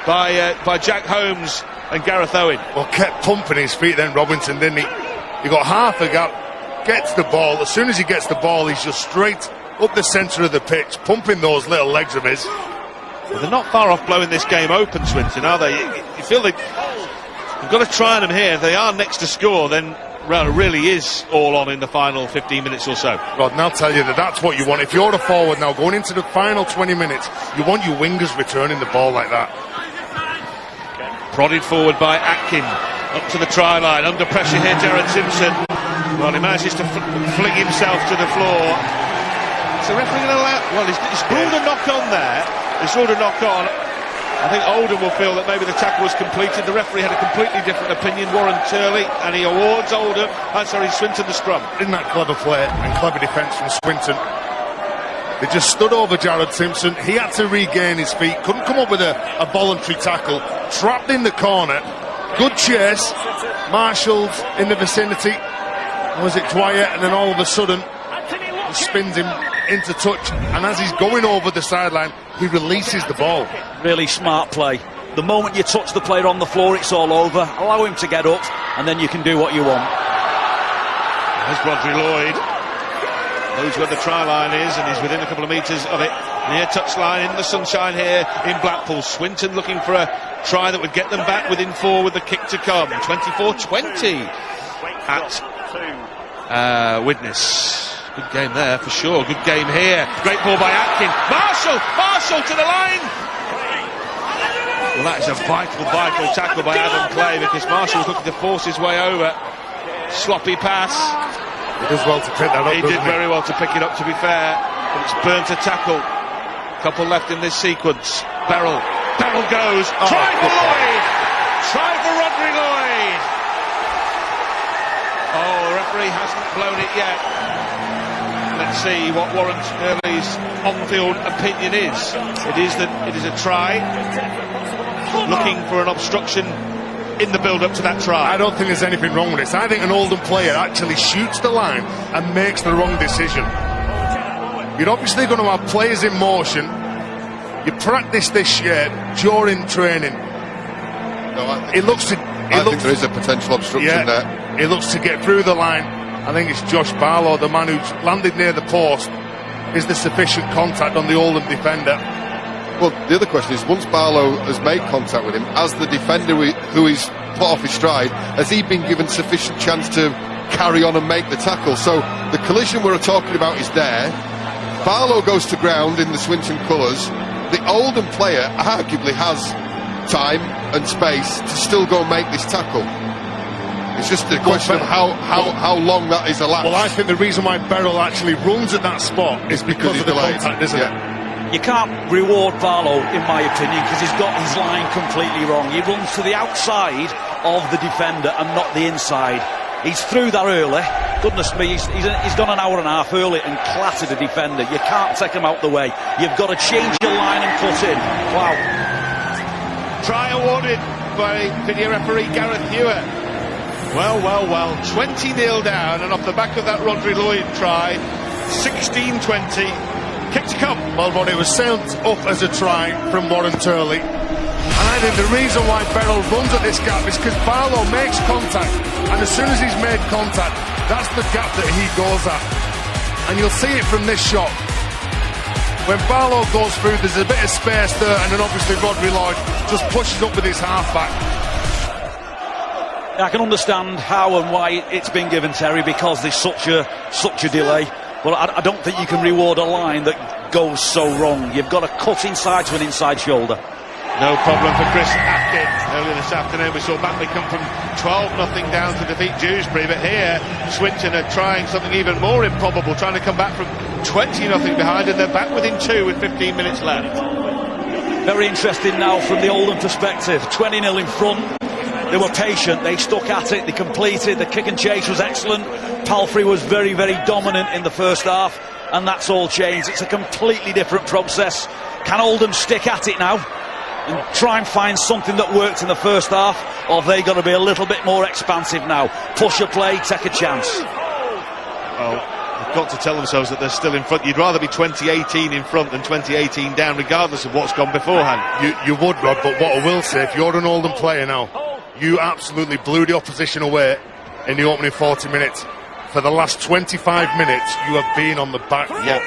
by Jack Holmes and Gareth Owen. Well, kept pumping his feet then, Robinson, didn't he? He got half a gap, gets the ball. As soon as he gets the ball, he's just straight up the centre of the pitch, pumping those little legs of his. Well, they're not far off blowing this game open, Swinton, are they? You feel they've got to try them here. If they are next to score, then it really is all on in the final 15 minutes or so. Rod, and I'll tell you that's what you want. If you're a forward now, going into the final 20 minutes, you want your wingers returning the ball like that. Prodded forward by Atkin, up to the try line, under pressure here, Jared Simpson. Well, he manages to fling himself to the floor. So referee going to allow... Well, he's ruled a knock on there. He's ruled a knock on. I think Oldham will feel that maybe the tackle was completed. The referee had a completely different opinion, Warren Turley, and he awards Swinton the scrum. Isn't that clever play and clever defence from Swinton? They just stood over Jared Simpson. He had to regain his feet. Couldn't come up with a voluntary tackle. Trapped in the corner. Good chase. Marshall's in the vicinity. Was it Dwyer? And then all of a sudden, he spins him into touch. And as he's going over the sideline, he releases the ball. Really smart play. The moment you touch the player on the floor, it's all over. Allow him to get up, and then you can do what you want. There's Rodri Lloyd. Knows where the try line is, and he's within a couple of metres of it. Near touchline in the sunshine here in Blackpool. Swinton looking for a try that would get them back within 4 with the kick to come. 24-20 at Widnes. Good game there for sure. Good game here. Great ball by Atkin. Marshall to the line. Well, that is a vital tackle by Adam Clay, because Marshall was looking to force his way over. Sloppy pass. He does well to pick that up. He did very well to pick it up, to be fair. But it's burnt a tackle. Couple left in this sequence. Beryl goes. Try for Lloyd. Try for Rodri Lloyd. Oh, the referee hasn't blown it yet. Let's see what Warren Turley's on-field opinion is. It is a try. Looking for an obstruction in the build-up to that try. I don't think there's anything wrong with this. I think an Oldham player actually shoots the line and makes the wrong decision. You're obviously going to have players in motion. You practice this shape during training. No, I think there is a potential obstruction there. He looks to get through the line. I think it's Josh Barlow, the man who's landed near the post. Is there sufficient contact on the Oldham defender? Well, the other question is, once Barlow has made contact with him, as the defender who is put off his stride, has he been given sufficient chance to carry on and make the tackle? So the collision we're talking about is there. Barlow goes to ground in the Swinton colours. The Oldham player arguably has time and space to still go and make this tackle. It's just a question of how long that is elapsed. Well, I think the reason why Beryl actually runs at that spot is because of the contact, isn't it? You can't reward Barlow, in my opinion, because he's got his line completely wrong. He runs to the outside of the defender and not the inside. He's through that early. Goodness me, he's gone an hour and a half early and clattered a defender. You can't take him out the way. You've got to change your line and cut in. Wow. Try awarded by video referee Gareth Hewer. Well. 20-0 down, and off the back of that Rodri Lloyd try, 16-20. Kick to come. Well, Rod, it was sailed up as a try from Warren Turley. And I think the reason why Beryl runs at this gap is because Barlow makes contact. And as soon as he's made contact, that's the gap that he goes at. And you'll see it from this shot. When Barlow goes through, there's a bit of space there, and then obviously Rodri Lloyd just pushes up with his halfback. I can understand how and why it's been given, Terry, because there's such a delay. Well, I don't think you can reward a line that goes so wrong. You've got to cut inside to an inside shoulder. No problem for Chris Atkin. Earlier this afternoon we saw Batley come from 12-0 down to defeat Dewsbury, but here Swinton are trying something even more improbable, trying to come back from 20-0 behind, and they're back within 2 with 15 minutes left. Very interesting now from the Oldham perspective. 20-0 in front. They were patient, they stuck at it, they completed, the kick and chase was excellent. Palfrey was very, very dominant in the first half, and that's all changed. It's a completely different process. Can Oldham stick at it now and try and find something that worked in the first half, or have they got to be a little bit more expansive now? Push a play, take a chance. Well, they've got to tell themselves that they're still in front. You'd rather be 20-18 in front than 20-18 down, regardless of what's gone beforehand. You would, Rod, but what I will say, if you're an Oldham player now, you absolutely blew the opposition away in the opening 40 minutes. For the last 25 minutes, you have been on the back foot.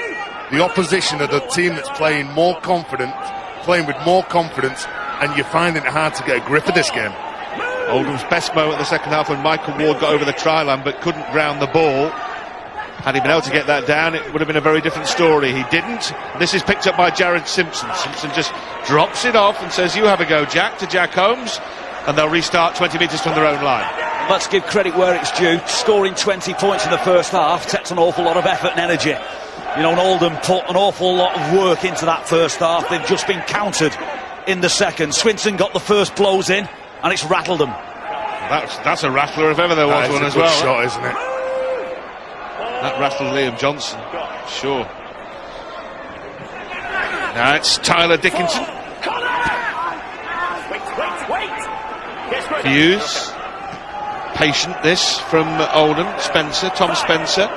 The opposition are the team that's playing more confident, playing with more confidence, and you're finding it hard to get a grip of this game. Oldham's best moment in the second half when Michael Ward got over the try line but couldn't ground the ball. Had he been able to get that down, it would have been a very different story. He didn't. This is picked up by Jared Simpson. Simpson just drops it off and says, "You have a go, Jack," to Jack Holmes, and they'll restart 20 metres from their own line. Let's give credit where it's due. Scoring 20 points in the first half takes an awful lot of effort and energy. You know, and Oldham put an awful lot of work into that first half. They've just been countered in the second. Swinton got the first blows in, and it's rattled them. That's a rattler if ever there was one as well. That's a good shot, isn't it? That rattled Liam Johnson, sure. Now it's Tyler Dickinson. Hughes. Patient this from Oldham. Spencer, Tom Spencer,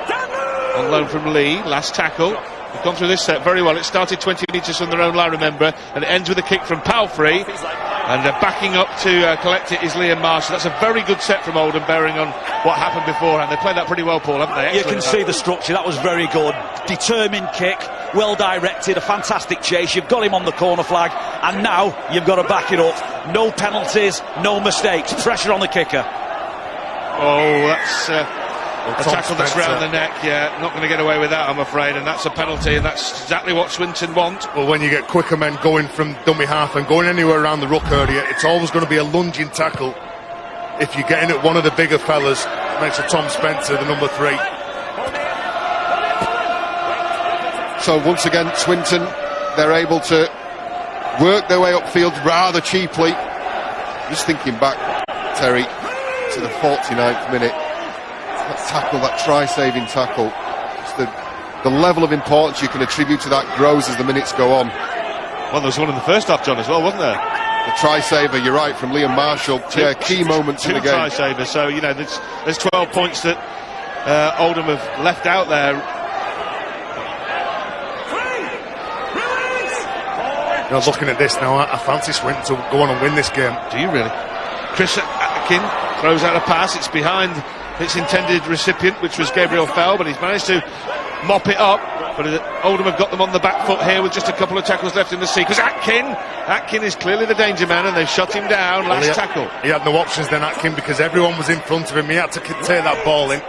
on loan from Lee. Last tackle. We've gone through this set very well. It started 20 metres from their own line, remember, and it ends with a kick from Palfrey. And backing up to collect it is Liam Marshall. That's a very good set from Oldham, bearing on what happened beforehand. They played that pretty well, Paul, haven't they? Excellent. You can see the structure. That was very good. Determined kick, well directed, a fantastic chase. You've got him on the corner flag, and now you've got to back it up. No penalties, no mistakes. Pressure on the kicker. Oh, that's a tackle that's round the neck. Yeah, not going to get away with that, I'm afraid, and that's a penalty, and that's exactly what Swinton want. Well, when you get quicker men going from dummy half and going anywhere around the ruck area, it's always going to be a lunging tackle. If you're getting at one of the bigger fellas, makes a Tom Spencer the number 3. So once again, Swinton, they're able to work their way upfield rather cheaply. Just thinking back, Terry, to the 49th minute, that tackle, that try-saving tackle, the level of importance you can attribute to that grows as the minutes go on. Well, there was one in the first half, John, as well, wasn't there? The try-saver, you're right, from Liam Marshall. Key moments in the game. Two try-savers, so, you know, there's 12 points that Oldham have left out there. Now, looking at this now, I fancy Swinton to go on and win this game. Do you really? Chris Atkin throws out a pass. It's behind its intended recipient, which was Gabriel Fell, but he's managed to mop it up. But Oldham have got them on the back foot here with just a couple of tackles left in the sequence. Atkin is clearly the danger man, and they've shut him down. Last tackle. He had no options then, Atkin, because everyone was in front of him. He had to take that ball in.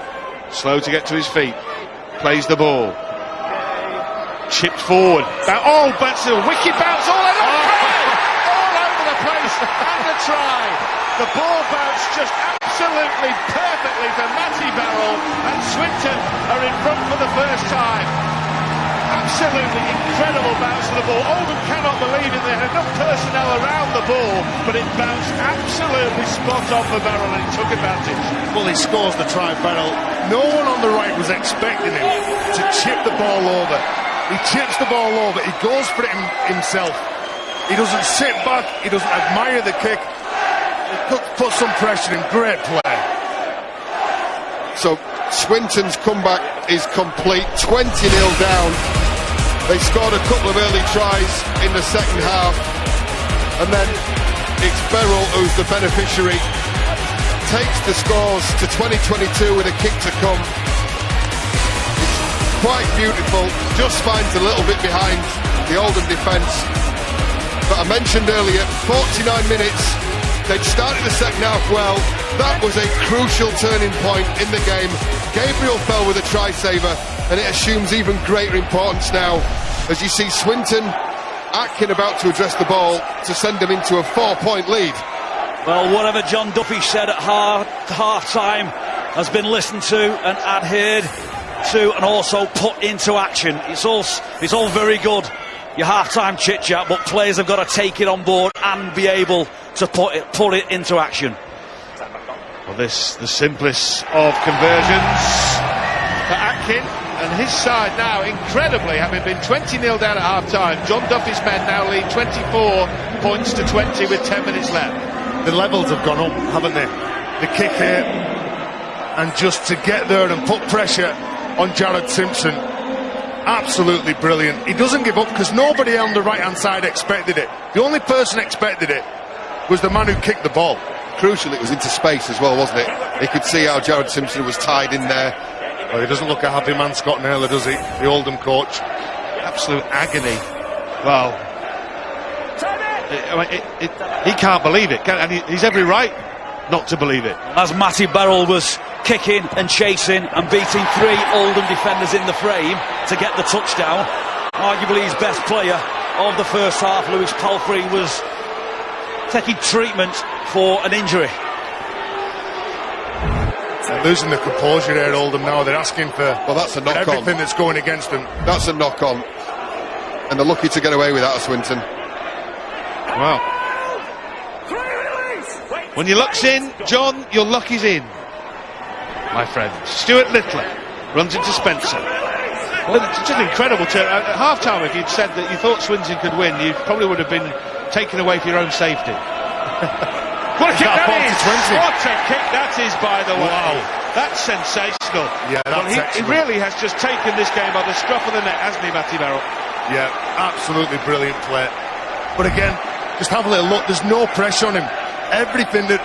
Slow to get to his feet. Plays the ball. Chipped forward. Oh, that's a wicked bounce all over the place. And a try. The ball bounced just absolutely perfectly for Matty Barrell, and Swinton are in front for the first time. Absolutely incredible bounce of the ball. Oldham cannot believe it. They had enough personnel around the ball, but it bounced absolutely spot on for Barrell, and he took advantage. Well, he scores the try, Barrell. No one on the right was expecting him to chip the ball over. He chips the ball over, he goes for it himself. He doesn't sit back, he doesn't admire the kick. He puts some pressure in, great play. So Swinton's comeback is complete, 20-0 down. They scored a couple of early tries in the second half, and then it's Beryl who's the beneficiary. Takes the scores to 2022 with a kick to come. Quite beautiful, just finds a little bit behind the Oldham defence. But I mentioned earlier, 49 minutes, They'd started the second half well. That was a crucial turning point in the game. Gabriel fell with a try-saver, and it assumes even greater importance now as you see Swinton, Atkin about to address the ball to send them into a 4-point lead. Well, whatever John Duffy said at half-time has been listened to and adhered to and also put into action. It's all very good, your half-time chit-chat, but players have got to take it on board and be able to put it into action. Well, this the simplest of conversions for Atkin and his side now, incredibly, having been 20-0 down at half-time. John Duffy's men now lead 24 points to 20 with 10 minutes left. The levels have gone up, haven't they? The kick here, and just to get there and put pressure on Jared Simpson, absolutely brilliant. He doesn't give up because nobody on the right-hand side expected it. The only person expected it was the man who kicked the ball. Crucial, it was into space as well, wasn't it? He could see how Jared Simpson was tied in there. Well, he doesn't look a happy man, Scott Naylor, does he? The Oldham coach. Absolute agony. Well, he can't believe it, and he's every right not to believe it. As Matty Barrell was kicking and chasing and beating 3 Oldham defenders in the frame to get the touchdown, arguably his best player of the first half, Lewis Palfrey, was taking treatment for an injury. They're losing the composure there at Oldham now. They're asking for, well, that's a knock-on. Everything that's going against them. That's a knock-on. And they're lucky to get away with that at Swinton. Wow. When your luck's in, John, your luck is in, my friend. Stuart Littler runs into Spencer. Well, it's just an incredible turn. At half-time, if you'd said that you thought Swinton could win, you probably would have been taken away for your own safety. What a kick that is! What a kick that is, by the way. Wow. That's sensational. Yeah, that's he really has just taken this game by the scruff of the neck, hasn't he, Matty Barrell? Yeah, absolutely brilliant play. But again, just have a little look. There's no pressure on him. Everything that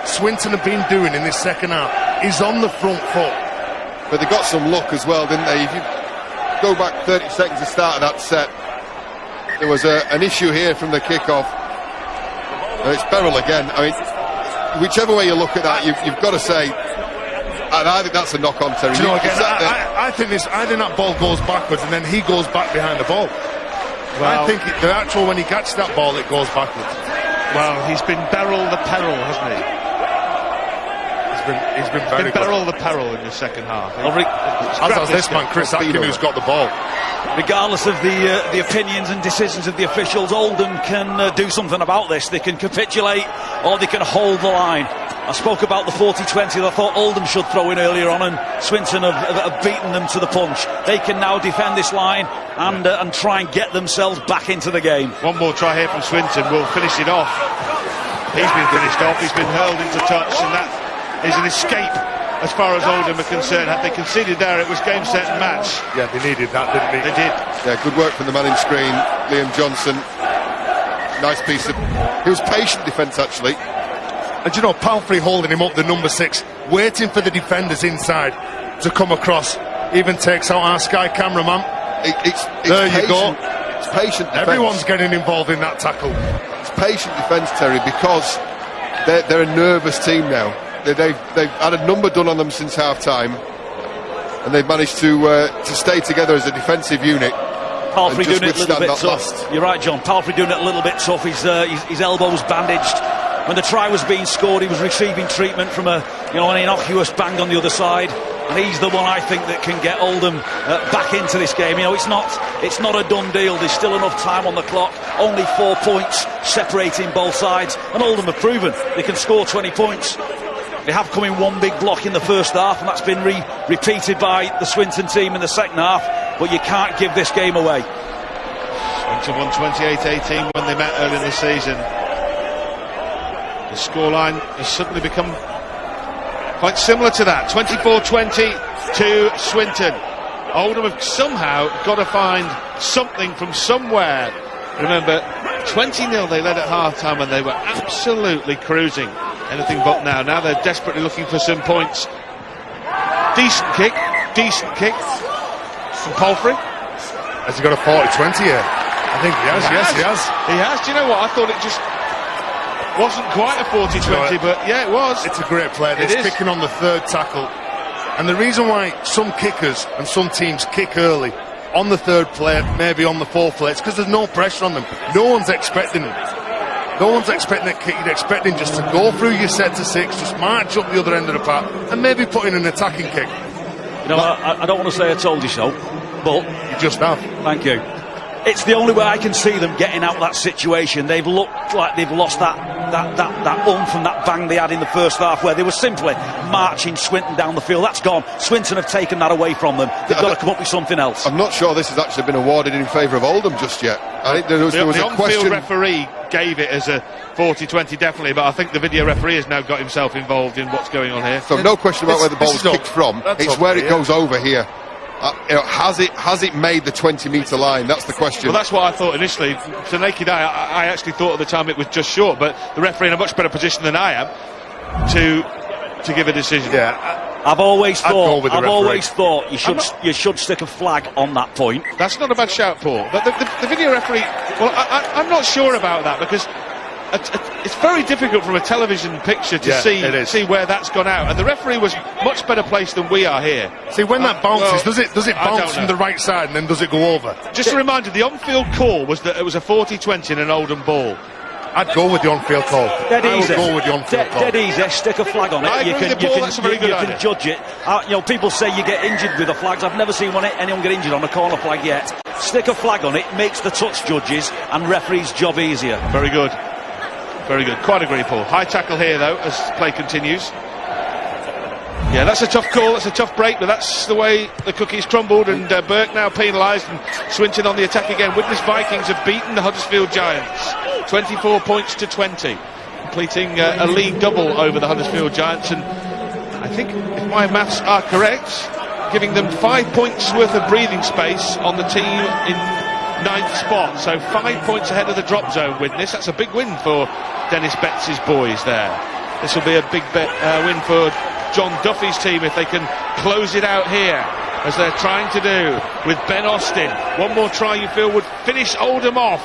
Swinton have been doing in this second half is on the front foot. But they got some luck as well, didn't they? If you go back 30 seconds to the start of that set, there was an issue here from the kickoff. It's Beryl again. I mean, whichever way you look at that, you've got to say, and I think that's a knock-on, Terry. Do you know, again, I think that ball goes backwards and then he goes back behind the ball. Well, I think the actual, when he catches that ball, it goes backwards. Well, he's been Beryl the peril, hasn't he? He's been very good. Beryl the peril in the second half. As has this man, Chris Atkin, who's got the ball. Regardless of the opinions and decisions of the officials, Oldham can do something about this. They can capitulate or they can hold the line. I spoke about the 40-20 that I thought Oldham should throw in earlier on, and Swinton have beaten them to the punch. They can now defend this line and try and get themselves back into the game. One more try here from Swinton will finish it off. He's been finished off, he's been hurled into touch, and that is an escape as far as Oldham are concerned. Had they conceded there, it was game, set and match. Yeah, they needed that, didn't they? They did. Yeah, good work from the man in screen, Liam Johnson. Nice piece of... He was patient defence, actually. And you know, Palfrey holding him up, the number 6, waiting for the defenders inside to come across. Even takes out our Sky cameraman. It's there patient, you go. It's patient defence. Everyone's getting involved in that tackle. It's patient defence, Terry, because they're a nervous team now. They've had a number done on them since half-time, and they've managed to stay together as a defensive unit. Palfrey doing it a little bit tough. You're right, John. Palfrey doing it a little bit tough. His elbow's bandaged. When the try was being scored, he was receiving treatment from an innocuous bang on the other side. And he's the one, I think, that can get Oldham back into this game. You know, it's not a done deal. There's still enough time on the clock. Only 4 points separating both sides. And Oldham have proven they can score 20 points. They have come in one big block in the first half, and that's been repeated by the Swinton team in the second half. But you can't give this game away. Swinton won 28-18 when they met early in the season. The scoreline has suddenly become quite similar to that. 24-20 to Swinton. Oldham have somehow got to find something from somewhere. Remember, 20-0 they led at half-time and they were absolutely cruising. Anything but now. Now they're desperately looking for some points. Decent kick from Palfrey. Has he got a 40-20 here? I think he has, yes, he has. He has. Do you know what? I thought it just... Wasn't quite a 40-20, but yeah, it was. It's a great play. It's kicking on the third tackle. And the reason why some kickers and some teams kick early on the third play, maybe on the fourth play, it's because there's no pressure on them. No one's expecting it. No one's expecting that kick. You're expecting just to go through your set to 6, just march up the other end of the path, and maybe put in an attacking kick. You know, I don't want to say I told you so, but You just have. thank you. It's the only way I can see them getting out of that situation. They've looked like they've lost that oomph and that bang they had in the first half, where they were simply marching Swinton down the field. That's gone. Swinton have taken that away from them. They've got to come up with something else. I'm not sure this has actually been awarded in favour of Oldham just yet. I think there was the a on-field question. referee gave it as a 40-20 definitely, but I think the video referee has now got himself involved in what's going on here. So no question about where the ball was kicked from. It's where it goes over here. Has it made the 20-metre line? That's the question. Well, that's what I thought initially. To naked eye, I actually thought at the time it was just short, but the referee in a much better position than I am to give a decision. Yeah, I've always I'd thought you should stick a flag on that point. That's not a bad shout, Paul. But the video referee, well, I'm not sure about that, because it's very difficult from a television picture to see where that's gone out, and the referee was much better placed than we are here. See, when that bounces, does it bounce from the right side and then does it go over? Just a reminder, the on-field call was that it was a 40-20 in an Oldham ball. I'd go with the on-field call. Dead easy. I would go with the on-field call. Dead easy. Stick a flag on it. I agree with Paul, that's a very good idea. You can judge it. You know, people say you get injured with the flags. I've never seen anyone get injured on a corner flag yet. Stick a flag on it, makes the touch judges and referees' job easier. Very good. Very good. Quite agree, Paul. High tackle here, though, as play continues. Yeah, that's a tough call. That's a tough break, but that's the way the cookies crumbled. And Burke now penalised, and Swinton on the attack again. Widnes Vikings have beaten the Huddersfield Giants 24 points to 20, completing a league double over the Huddersfield Giants. And I think, if my maths are correct, giving them 5 points worth of breathing space on the team in 9th spot, so 5 points ahead of the drop zone. Widnes, that's a big win for Dennis Betts' boys there. This will be a big win for John Duffy's team if they can close it out here, as they're trying to do with Ben Austin. One more try, you feel, would finish Oldham off,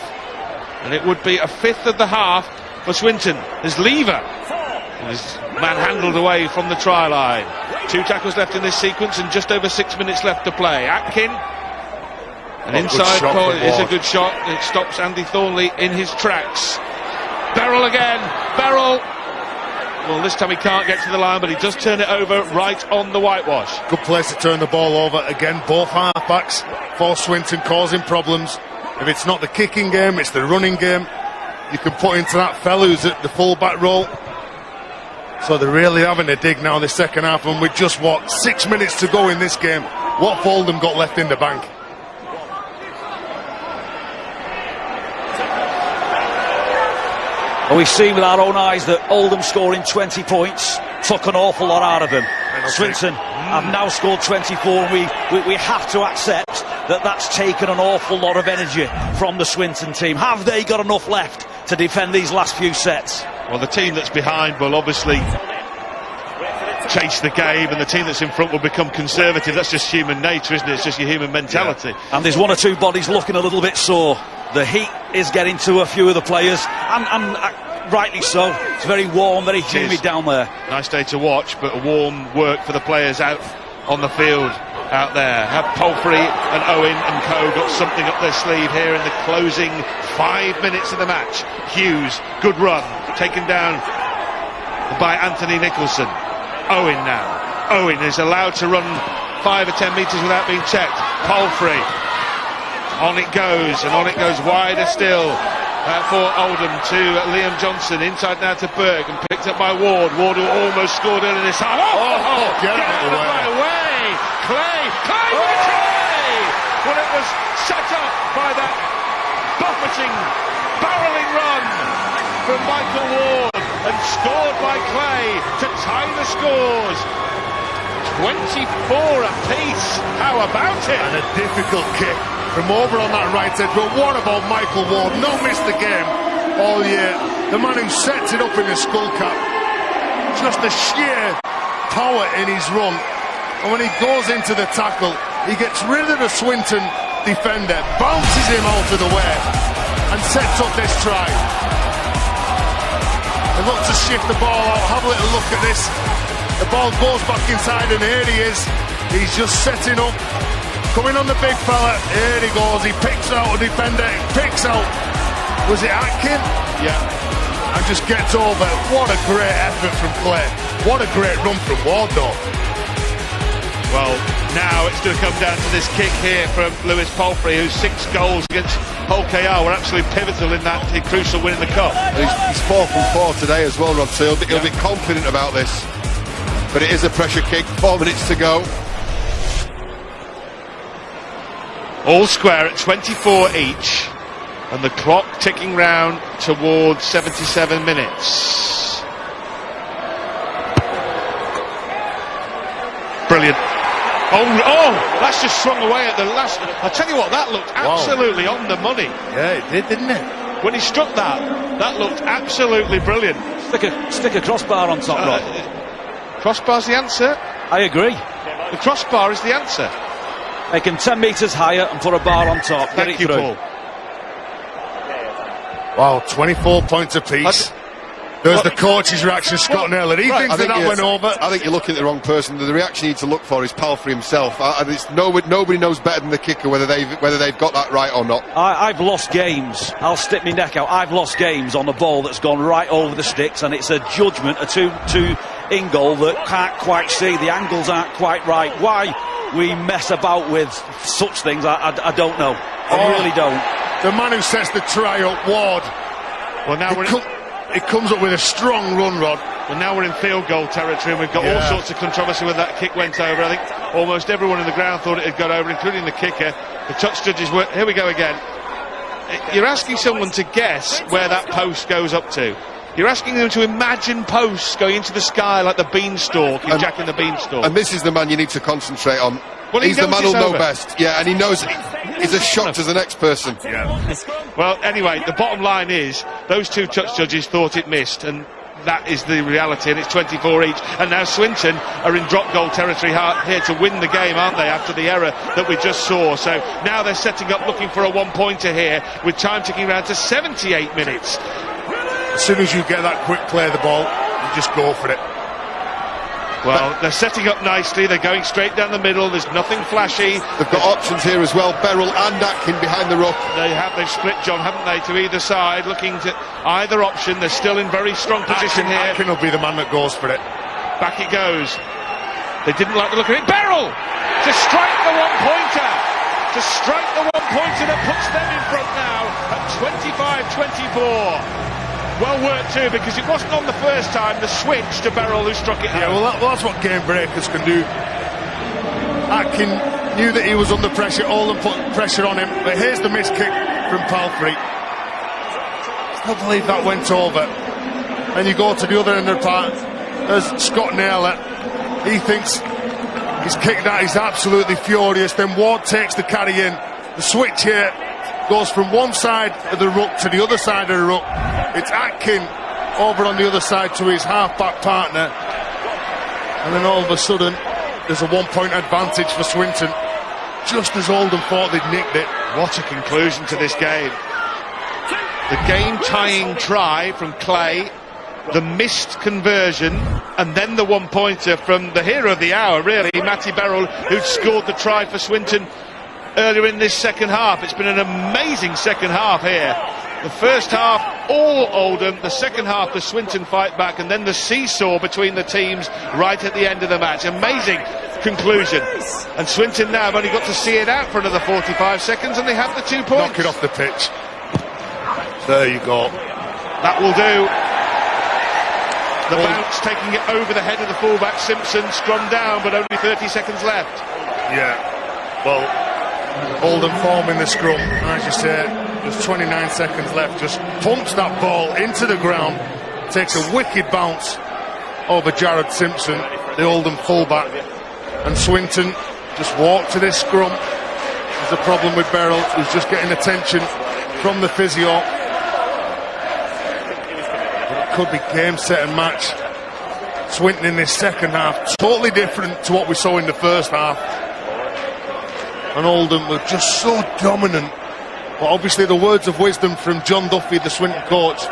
and it would be a fifth of the half for Swinton. There's Lever, and his manhandled away from the try line. 2 tackles left in this sequence and just over 6 minutes left to play. Atkin, an inside ball, is a good shot. It stops Andy Thornley in his tracks. Beryl again. Beryl. Well, this time he can't get to the line, but he does turn it over right on the whitewash. Good place to turn the ball over. Again, both halfbacks for Swinton causing problems. If it's not the kicking game, it's the running game. You can put into that fella who's at the full-back role. So they're really having a dig now in the second half, and with just, 6 minutes to go in this game, what have Oldham got left in the bank? Well, we've seen with our own eyes that Oldham scoring 20 points took an awful lot out of them. Swinton have now scored 24. We have to accept that that's taken an awful lot of energy from the Swinton team. Have they got enough left to defend these last few sets? Well, the team that's behind will obviously chase the game, and the team that's in front will become conservative. That's just human nature, isn't it? It's just your human mentality. Yeah. And there's 1 or 2 bodies looking a little bit sore. The heat is getting to a few of the players, and rightly so. It's very warm, very humid down there. Nice day to watch, but a warm work for the players out on the field out there. Have Palfrey and Owen and co got something up their sleeve here in the closing 5 minutes of the match. Hughes, good run, taken down by Anthony Nicholson. Owen now. Owen is allowed to run 5 or 10 metres without being checked. Palfrey. On it goes, and on it goes wider still for Oldham to Liam Johnson. Inside now to Berg, and picked up by Ward. Ward who almost scored earlier this half. Get out of the way. Clay with a try! Well, it was set up by that buffeting, barrelling run from Michael Ward, and scored by Clay to tie the scores. 24 apiece. How about it? And a difficult kick from over on that right edge. But what about Michael Ward? No missed the game all year. The man who sets it up in the skull cap. Just the sheer power in his run. And when he goes into the tackle, he gets rid of the Swinton defender, bounces him out of the way, and sets up this try. They look to shift the ball out. Have a little look at this. The ball goes back inside, and here he is. He's just setting up. Coming on the big fella. Here he goes. He picks out a defender. He picks out. Was it Atkin? Yeah. And just gets over. What a great effort from Clay. What a great run from Ward, though. Well, now it's going to come down to this kick here from Lewis Palfrey, whose 6 goals against Hull KR were absolutely pivotal in that crucial win in the cup. He's 4 from 4 today as well, Rod, so he'll be confident about this. But it is a pressure kick, 4 minutes to go. All square at 24 each, and the clock ticking round towards 77 minutes. Brilliant. Oh, that's just swung away at the last. I'll tell you what, that looked absolutely on the money. Yeah, it did, didn't it? When he struck that looked absolutely brilliant. Stick a crossbar on top, Rod. Crossbar's the answer. I agree. The crossbar is the answer. Make him 10 metres higher and put a bar on top. Thank you, Paul. Wow, 24 points apiece. There's the coach's reaction, Scott Naylor. He thinks that went over. I think you're looking at the wrong person. The reaction you need to look for is Palfrey himself. Nobody knows better than the kicker whether they've got that right or not. I've lost games. I'll stick my neck out. I've lost games on a ball that's gone right over the sticks, and it's a judgment, a two in goal that can't quite see. The angles aren't quite right. Why we mess about with such things, I don't know. I really don't. The man who sets the try up, Ward. Well, now it comes up with a strong run, Rod. Well, now we're in field goal territory, and we've got all sorts of controversy when that kick went over. I think almost everyone in the ground thought it had got over, including the kicker. The touch judges were... Here we go again. You're asking someone to guess where that post goes up to. You're asking them to imagine posts going into the sky like the beanstalk in Jack and the Beanstalk. And this is the man you need to concentrate on. Well, he's the man who'll know best. Yeah, and he knows he's as shocked as the next person. Yeah. Well, anyway, the bottom line is those 2 touch judges thought it missed, and that is the reality, and it's 24 each. And now Swinton are in drop goal territory here to win the game, aren't they, after the error that we just saw. So now they're setting up looking for a 1-pointer here with time ticking round to 78 minutes. As soon as you get that quick play of the ball, you just go for it. Well, they're setting up nicely. They're going straight down the middle. There's nothing flashy. They've got options here as well. Beryl and Atkin behind the ruck. They've split, John, haven't they, to either side, looking to either option. They're still in very strong position here. Atkin will be the man that goes for it. Back it goes. They didn't like the look of it. Beryl to strike the 1-pointer. To strike the 1-pointer that puts them in front now at 25-24. Well worked too, because it wasn't on the first time, the switch to Beryl who struck it home. Yeah, well that's what game breakers can do. Atkin knew that he was under pressure, Oldham put pressure on him, but here's the missed kick from Palfrey. I believe that went over. And you go to the other end of the park, there's Scott Naylor. He thinks he's kicked out, he's absolutely furious. Then Ward takes the carry in. The switch here goes from one side of the ruck to the other side of the ruck. It's Atkin over on the other side to his half-back partner. And then all of a sudden, there's a 1-point advantage for Swinton. Just as Oldham thought they'd nicked it. What a conclusion to this game. The game-tying try from Clay, the missed conversion, and then the 1-pointer from the hero of the hour, really, Matty Beryl, who'd scored the try for Swinton earlier in this second half. It's been an amazing second half here. The first half, all Oldham. The second half, the Swinton fight back, and then the seesaw between the teams right at the end of the match. Amazing conclusion. And Swinton now have only got to see it out for another 45 seconds, and they have the 2 points. Knock it off the pitch. There you go. That will do. The bounce taking it over the head of the fullback Simpson, scrum down, but only 30 seconds left. Yeah. Well, Oldham forming the scrum, as you say, just 29 seconds left, just pumps that ball into the ground, takes a wicked bounce over Jared Simpson, the Oldham fullback, and Swinton just walk to this scrum. There's a problem with Beryl, who's just getting attention from the physio. But it could be game, set and match. Swinton in this second half, totally different to what we saw in the first half. And Oldham were just so dominant. But obviously the words of wisdom from John Duffy, the Swinton coach,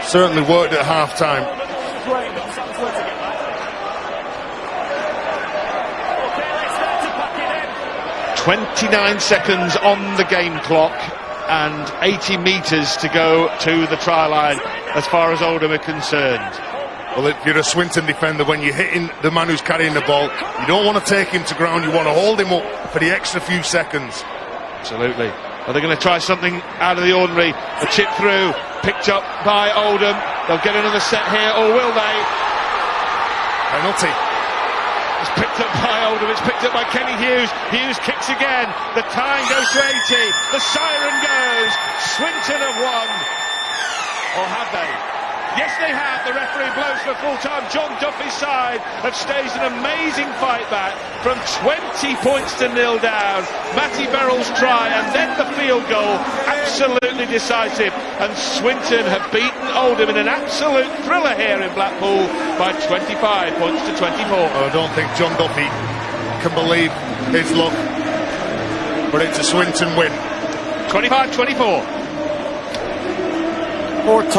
certainly worked at half-time. 29 seconds on the game clock and 80 metres to go to the try line as far as Oldham are concerned. Well, if you're a Swinton defender, when you're hitting the man who's carrying the ball, you don't want to take him to ground, you want to hold him up for the extra few seconds. Absolutely. Are they going to try something out of the ordinary? A chip through, picked up by Oldham. They'll get another set here, or will they? Penalty. It's picked up by Oldham, it's picked up by Kenny Hughes. Hughes kicks again, the time goes to 80, the siren goes, Swinton have won. Or have they? Yes, they have. The referee blows for full-time. John Duffy's side have staged an amazing fight back from 20 points to 0 down. Matty Beryl's try and then the field goal, absolutely decisive. And Swinton have beaten Oldham in an absolute thriller here in Blackpool by 25 points to 24. I don't think John Duffy can believe his luck, but it's a Swinton win. 25-24. More time.